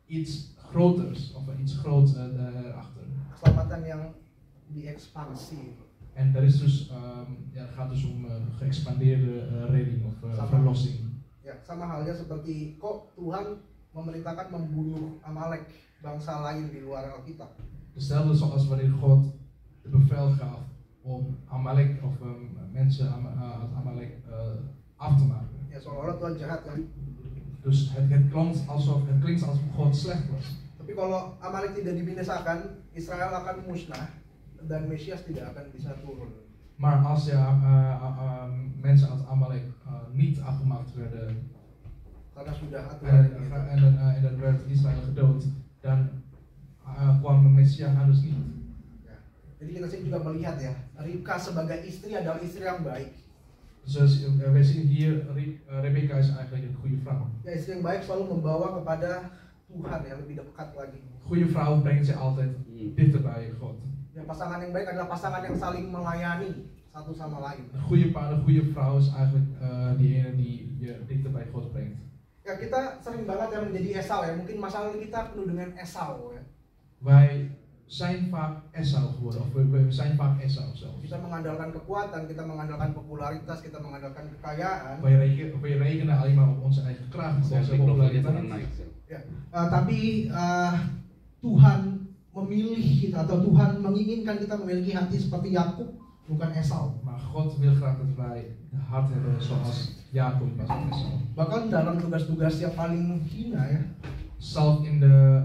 iets groters of iets groots erachter. keselamatan yang diekspansi. En dat is dus, het gaat dus om geëxpandeerde redding of verlossing. Ya, sama halnya seperti kok Tuhan memerintahkan membunuh Amalek, bangsa lain di luar Alkitab. Hetzelfde zoals wanneer God de bevel gaf om Amalek of mensen uit Amalek af te maken. Ya, seolah-olah Tuhan jahat kan. Dus het klinkt alsof God slecht was. Tapi kalau Amalek tidak dibinasakan, Israel akan musnah dan Mesias tidak akan bisa turun. Maar als mensen uit Amalek niet afgemaakt werden Karena sudah aturan gitu. en dan werd Israël gedood, dan kwam Mesias harus niet. Ya. Jadi kita sini juga melihat ya, Ribka sebagai istri adalah istri yang baik. Dus wij zien hier, Rebecca is eigenlijk een goede vrouw. Ya, istri yang baik selalu membawa kepada Tuhan yang lebih dekat lagi. Goede vrouw brengt je altijd dichter bij God. Ya, pasangan yang baik adalah pasangan yang saling melayani satu sama lain. Een goede paar, een goede vrouw is eigenlijk die ene die je dichter bij God brengt. Ya, kita sering banget yang menjadi Esau ya. Mungkin masalah kita penuh dengan Esau ya. Wij zijn vaak Esau geworden, of we zijn vaak Esau zelfs. Kita mengandalkan kekuatan, kita mengandalkan popularitas, kita mengandalkan kekayaan. Wij rekenen alleen maar op onze eigen kracht, op onze populariteit. Ya, tapi Tuhan memilih kita atau Tuhan menginginkan kita memiliki hati seperti Yakub, bukan Esau. Maar God wil graag dat wij een hart hebben zoals Jacob was met Esau. Bahkan dalam tugas-tugas yang paling hina ya. Zelf in de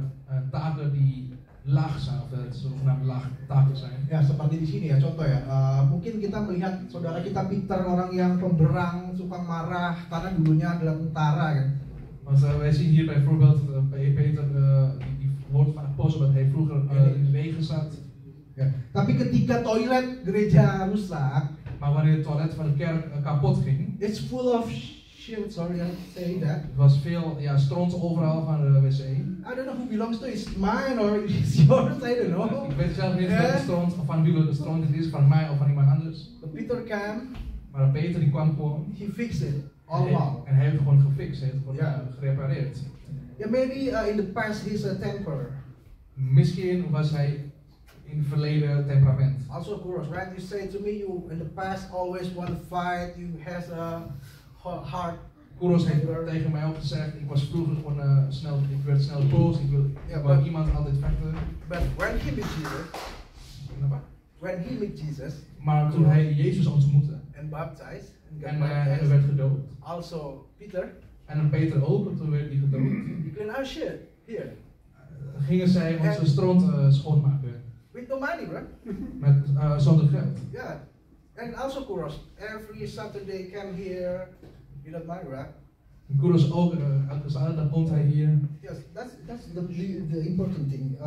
taken die laag zijn, of de zogenaamde laag taken zijn. Ya, seperti di sini ya, contoh ya. Mungkin kita melihat saudara kita Peter, orang yang pemberang, suka marah karena dulunya adalah tentara kan. Want wij zien hier bijvoorbeeld Peter, die woord van apostel, dat hij vroeger in het leger zat. Ya. Tapi ketika toilet gereja rusak, Maar wanneer het toilet van de kerk kapot ging, it's full of shit. Sorry, I'm saying that. er was veel stront overal van de wc. I don't know who belongs to. It's mine or it's yours. I don't know. Ik weet zelf niet welke stront, of van wie de stront het is, van mij of van iemand anders. But Peter came, Maar Peter die kwam gewoon. he fixed it allemaal. En hij heeft het gewoon gefixt, hij heeft het gewoon Ja. gerepareerd. Yeah, maybe in the past he's a temper. Misschien was hij in het verleden temperament. Also, Kuros, right? You say to me, you in the past always want to fight. You has a hard. Kuros heeft tegen mij ook gezegd, ik was vroeger gewoon ik werd snel boos, ik wou iemand altijd vechten. But when he met Jesus, Kenapa? when he met Jesus Maar toen hij Jezus ontmoette and baptized and got en hij baptized, werd gedood, also Peter, en Peter ook, toen werd hij gedood, he cleaned our shit here gingen zij onze stront schoonmaken. with no money, bro. Met, zonder geld. Yeah, and also Kuros, every Saturday come here without money, right? En Kuros ook, elke zaterdag komt hij hier. Yes, that's the important thing.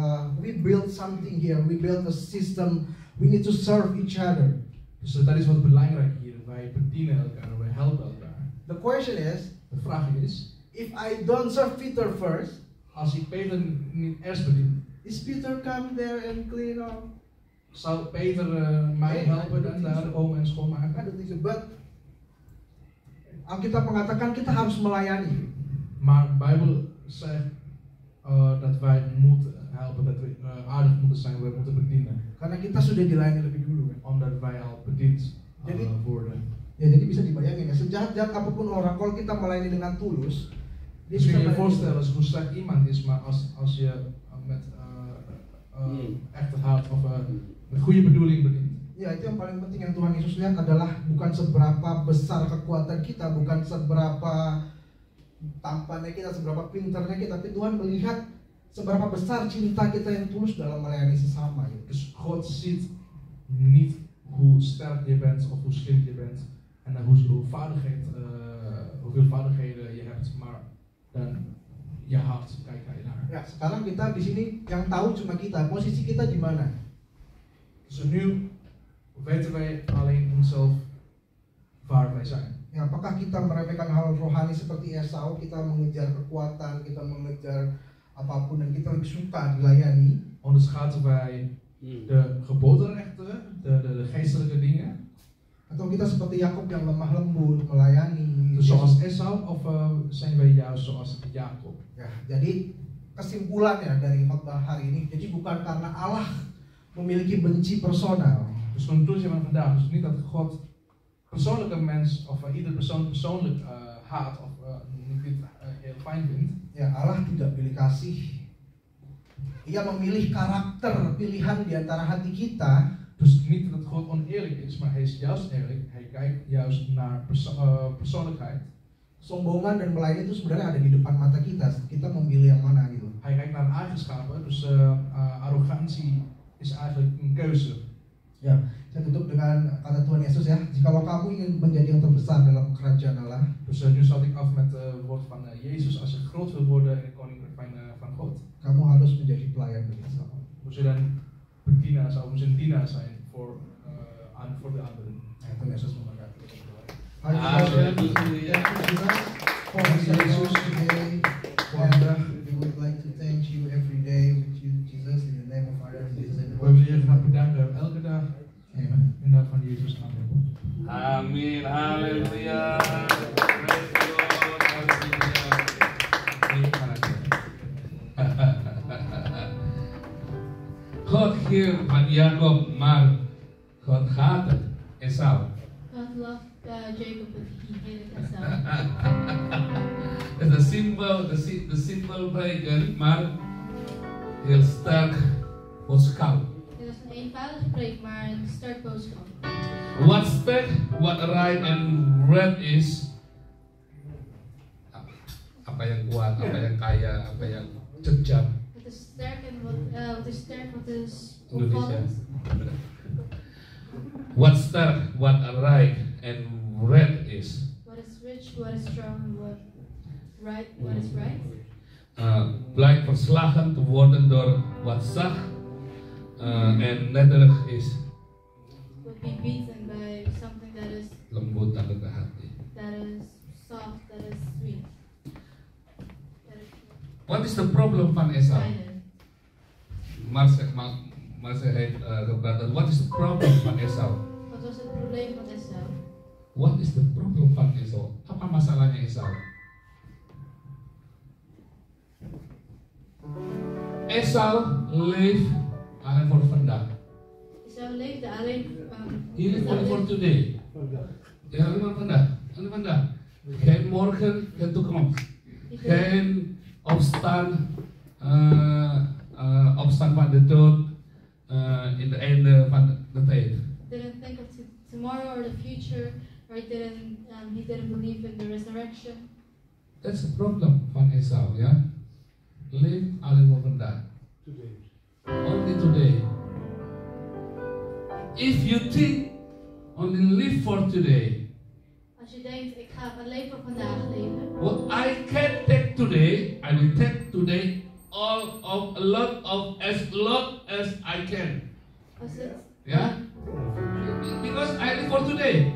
We build something here. We build a system. We need to serve each other. Dus dat is wat belangrijk hier. Wij bedienen elkaar, wij helpen elkaar. The question is, De vraag is, if I don't serve Peter first, als ik Peter niet eerst bedien, is Peter come there and clean up? zou Peter mij helpen dan daar komen en I schoonmaken? don't think so. But Alkitab mengatakan kita harus melayani. Maar de Bijbel zegt dat wij moeten helpen, dat we aardig moeten zijn, we moeten bedienen. Karena kita sudah dilayani lebih dulu kan. Omdat wij al bediend worden. Ya, jadi bisa dibayangin ya, sejahat-jahat apapun orang, kalau kita melayani dengan tulus, dia Dus kun bisa je je melayani. voorstellen hoe slecht iemand is, maar als je met echt het hart of met goede bedoeling bedient. Ya, itu yang paling penting yang Tuhan Yesus lihat adalah bukan seberapa besar kekuatan kita, bukan seberapa tampannya kita, seberapa pintarnya kita, tapi Tuhan melihat seberapa besar cinta kita yang tulus dalam melayani sesama. Gitu. Dus God ziet niet hoe sterk je bent of hoe slim je bent en hoeveel vaardigheden je hebt, maar dan je hart kijkt hij naar. Ya, sekarang kita di sini yang tahu cuma kita, posisi kita di mana? Dus nu weten wij alleen onszelf waar wij zijn. Ya, apakah kita meremehkan hal rohani seperti Esau, kita mengejar kekuatan, kita mengejar apapun dan kita lebih suka dilayani? Onderschatten wij de gebodenrechten, de geestelijke dingen, Atau kita seperti Yakub yang lemah lembut melayani? dus zoals Esau, of zijn wij juist zoals Jacob? Ya, jadi kesimpulannya dari khotbah hari ini, jadi bukan karena Allah memiliki benci personal. Dus van de conclusie van vandaag is niet dat God persoonlijke mens of ieder persoon persoonlijk haat of niet dit heel fijn vindt. Ya, Allah tidak pilih kasih. Ia memilih karakter pilihan di antara hati kita. Dus niet dat God oneerlijk is, maar hij is juist eerlijk. Hij kijkt juist naar persoonlijkheid. Kesombongan dan melayani itu sebenarnya ada di depan mata kita. Kita memilih yang mana gitu. Hij kijkt naar de eigenschappen, dus arrogantie is eigenlijk een keuze. Ya, saya tutup dengan kata Tuhan Yesus ya. Jikalau kamu ingin menjadi yang terbesar dalam kerajaan Allah, Dus nu sluit ik af met het woord van Jezus. Als je groot wil worden in het koninkrijk van God, kamu harus menjadi pelayan bagi sesama. moet je dan bedienaar zijn, moet je een dienaar zijn voor de anderen. Nah, Tuhan Yesus memberkati. Haleluya. For Jesus today, and we would like to thank you every day with you, Jesus, in the name of our Lord Jesus. And We willen je graag bedanken elke dag Amen. in de naam van Jezus. Amen. Amin. Haleluya. Praise the Lord. Haleluya. God hield van Jacob, maar God haatte Esau. God loved Jacob, but he hated Esau. Het is de simpel preken, maar heel sterk boodschap. Het was een eenvoudige preek, maar een sterk boodschap. What sterk, what right and red is apa yang kuat, apa yang kaya, apa yang kejam. Wat is sterk en wat is sterk, wat is Indonesia. opvallend. What sterk, what right and red is. What is rich, what is strong, what is right. Blijkt verslagen te worden door wat zacht en nederig is. Would be beaten by something that is Lembut dan rendah hati. soft, that is sweet. That is What is the problem van Esau? silent. Marcel heeft gebeld. What is the problem van Esau? Wat was het probleem van Esau? What is the problem van Esau? Apa masalahnya Esau? Esau leeft alleen voor vandaag. Esau leefde alleen He live only for today. Ja, alleen maar vandaag. Alleen vandaag. Geen morgen, geen toekomst. Geen opstaan van de dood in het einde van de tijd. Didn't think of tomorrow or the future, or he didn't believe in the resurrection. That's the problem van Esau, ja. Live alleen voor vandaag. Only today. If you think only live for today, Als je denkt, ik ga alleen voor vandaag leven. what I can take today, I will take today a lot as I can. Als het, Yeah? Because I live for today.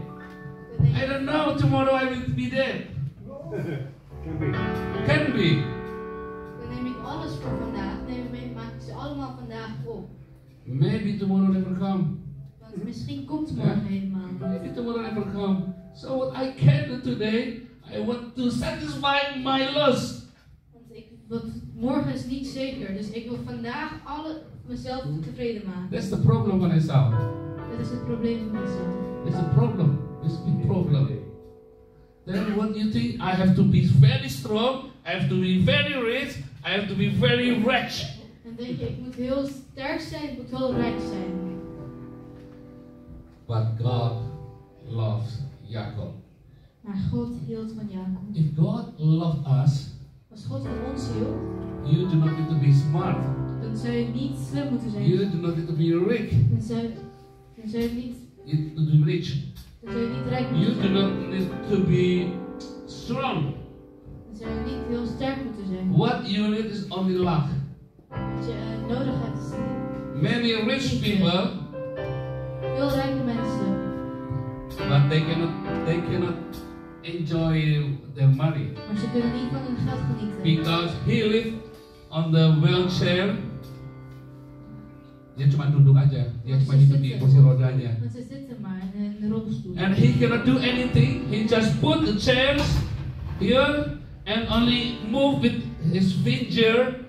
dan denk I je, don't know tomorrow I will be dead. Can be. dan neem ik alles voor vandaag, maak ik ze allemaal vandaag op. Maybe tomorrow never come. Want misschien komt morgen helemaal niet. Maybe tomorrow never come. So what I can do today, I want to satisfy my lust. Want morgen is niet zeker, dus ik wil vandaag mezelf tevreden maken. That's the problem van Esau. Dat is het probleem van Esau. It's a problem. It's a big problem. Then what do you think? I have to be very strong. I have to be very rich. I have to be very rich. Dan denk je, ik moet heel sterk zijn, ik moet heel rijk zijn. But God loves Jacob. Maar God hield van Jacob. If God loved us, Als God van ons hield, you do not need to be smart. dan zou je niet slim moeten zijn. You do not need to be rich. Dan zou je niet, You to be rich. dan zou je niet rijk You moeten do zijn. not need to be strong. Dan zou je niet heel sterk moeten zijn. What you need is only luck. Wat je nodig hebt is Many rich people, veel rijke mensen. but they cannot enjoy their money Maar ze kunnen niet van hun geld genieten. because he lived on the wheelchair. Dia cuma duduk aja, dia cuma hidup di kursi rodanya. Want ze zitten maar in een rolstoel. And he cannot do anything. He just put the chairs here and only move with his finger.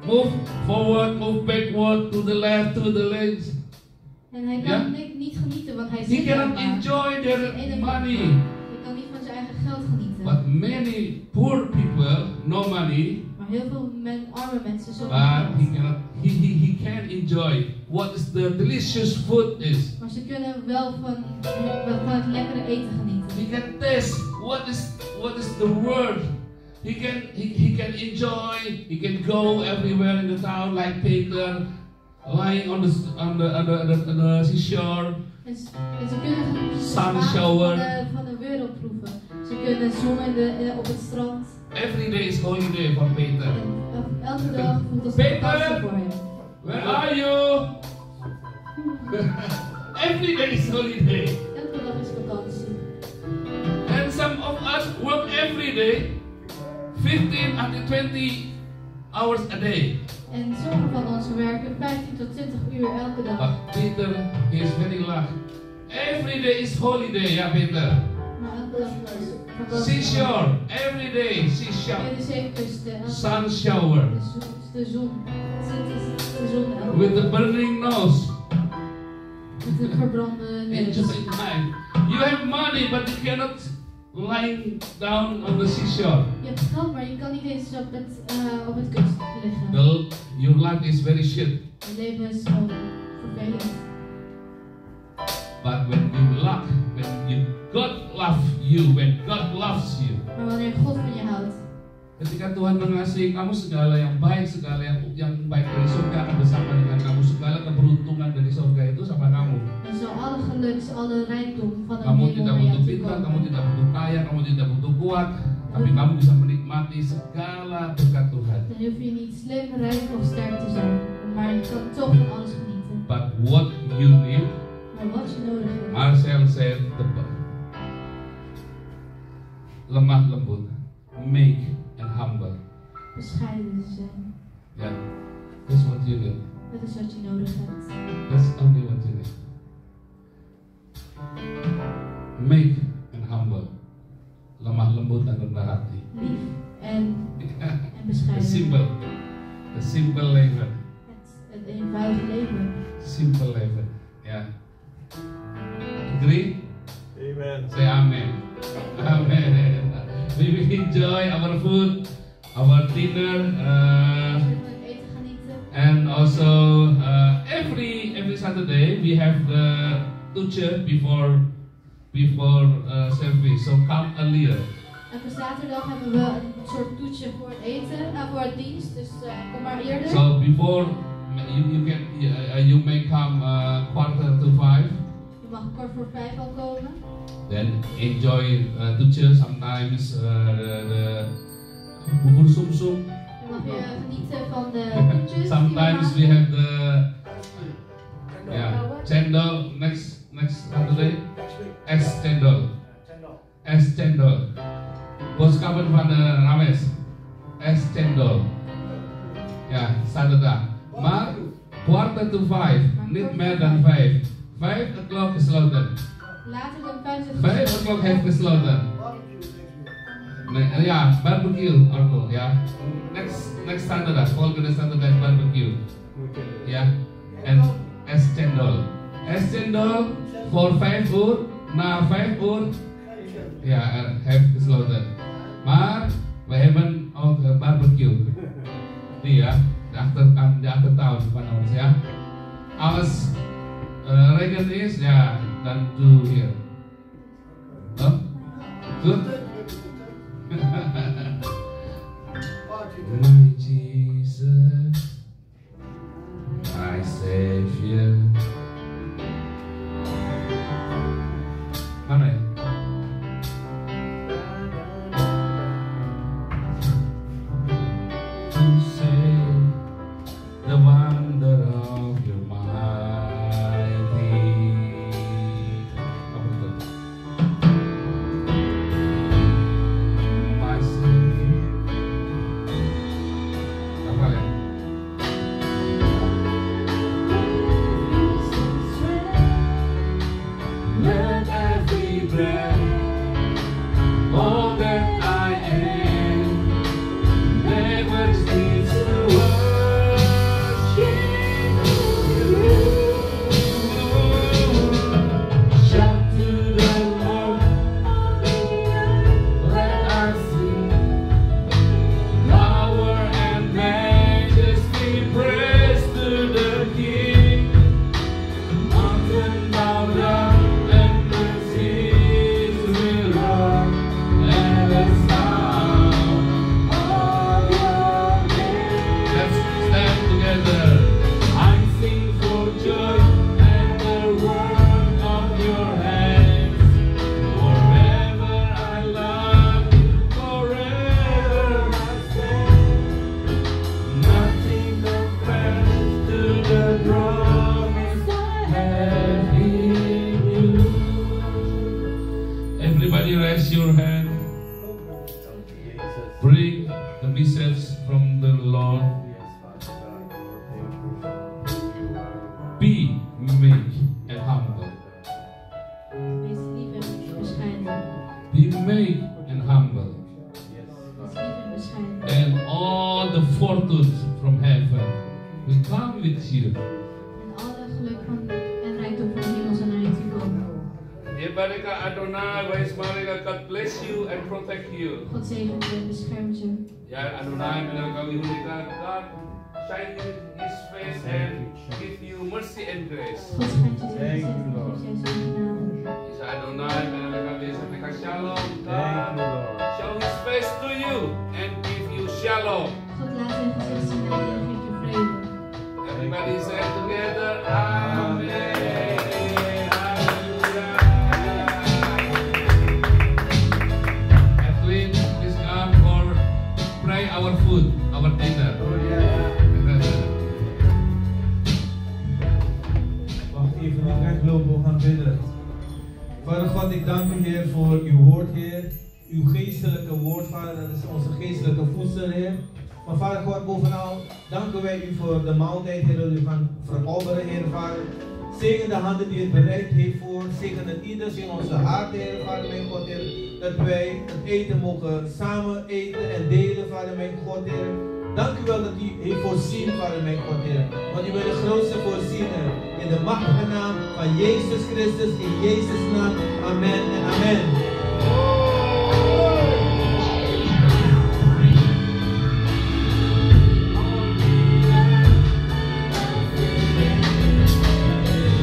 Move forward, move backward, to the left, to the left. En hij kan Ja? niet genieten, want hij He zit daar cannot maar. enjoy their money. Hij kan niet van zijn eigen geld genieten. But many poor people, no money, Maar heel veel arme mensen zonder but he geld. cannot. He can enjoy what is the delicious food is. Maar ze kunnen wel van het lekkere eten genieten. eten. He can taste what is the word. He can enjoy. He can go everywhere in the town like Peter, lying on the seashore. En ze kunnen de Sun smaak shower. van de wereld proeven. Ze kunnen zonnen op het strand. Every day is holy day for Peter. En elke dag voelt als Peter! een vakantie voor hem. Where are you? Every day is holy day. Elke dag is vakantie. And some of us work every day, 15 until 20 hours a day. En sommigen van ons werken 15 tot 20 uur elke dag. But Peter, he is very lucky. Every day is holy day, yeah, Peter. Maar elke dag is vakantie. Seashore, every day, seashore. Bij de zeekust, Sun shower. de zon. De zon elke With dag. the burning nose. Met een verbrande neus. Enjoy time. You have money, but you cannot lying down on the seashore. Je hebt geld, maar je kan niet eens op het kust liggen. Your life is very shit. Je leven is gewoon vervelend. But when God loves you, when God loves you, Maar wanneer God van je houdt, ketika Tuhan mengasihi kamu, segala yang baik, segala yang baik dari surga akan bersama dengan kamu. Segala keberuntungan dari surga itu sama kamu. dan zal alle geluk, alle rijkdom van de Kamu hemel tidak naar jou butuh toe pintar, kamu komen. tidak butuh kaya, kamu tidak butuh kuat, tapi kamu bisa menikmati segala berkat Tuhan. Dan hoef je niet slim, rijk of sterk te zijn, maar je kan toch van alles genieten. But what you need, Maar wat je nodig hebt, Marcel said, lemah lembut, meek and humble. bescheiden zijn. Yeah, that's what you need. Dat is wat je nodig hebt. That's only what you need. Meek and humble, lemah lembut dan rendah hati. Lief en The bescheiden. simple leven, Het eenvoudige leven. simple leven. Yeah. Agree? Amen. Say amen. Amen. We will enjoy our food, our dinner, We zullen van het eten genieten. and also every Saturday we have the tuche before service. So come earlier. Elke zaterdag hebben we een soort toetje voor het eten, voor het dienst, dus kom maar eerder. So before you may come 4:45. Je mag kort voor 5 al komen. Then enjoy tuche. Sometimes the bubur sumsum. Dan mag je genieten van de toetjes. Sometimes we have the cendol next Saturday. Es cendol. Es cendol. Boskapan van de Rames. Es cendol. Ja, zaterdag. Maar 4:45, niet meer dan 5. 5 o'clock gesloten. Later dan 5 uur. 5 o'clock heeft gesloten. Nee, ja, barbecue ook, ja. Next Saturday, volgende Saturday barbecue. Ja, en es cendol. Es cendol voor 5 uur, na 5 uur, ja, heeft gesloten. Maar we hebben ook barbecue. Die ja, de achtertuin van ons, ja. Als regen is, ja, dan doe hier. Oh? Goed? My Jesus, my Savior. Mana ya? To say the wonder of your mighty. Apa itu? My Savior. Apa ya? Let every breath, all that I am, never cease to worship you. Shout to the Lord, let us sing. Power and majesty, praise to the King. Mountain bow down and the seas Everybody raise your hand. Bring the message from the Lord. Be meek and humble. Wees lief en bescheiden. Be meek and humble. Wees lief en bescheiden. And all the fortunes from heaven will come with you. En alle geluk van en rijkdom van de hemel zal naar je toe komen. Yebareka Adonai, Waismareka, God bless you and protect you. God zegent je en beschermt je. Ya Adonai, kami hulikan God, shine His face and give you mercy and grace. God schijnt je zijn gezicht en geeft jij zijn genade. Ya Adonai, kami sampaikan shalom, God, show His face to you and give you shalom. God laat zijn gezicht zien aan je en geeft je vrede. Everybody say together, Amen. Our food, our dinner. Wacht even, we gaan lopen, we gaan bidden. Vader God, ik dank u Heer voor uw woord Heer. Uw geestelijke woord Vader, dat is onze geestelijke voedsel Heer. Maar Vader God, bovenal danken wij u voor de maaltijd Heer, dat u gaan verorberen Heer Vader. Zegen de handen die het bereid heeft voor, zegen het ieders in onze hart Heer Vader mijn God Heer. Dat wij het eten mogen samen eten en delen Vader mijn God Heer. Dank u wel dat u heeft voorzien Vader mijn God Heer. Want u bent de grootste voorziener. In de machtige naam van Jezus Christus, in Jezus naam. Amen en amen.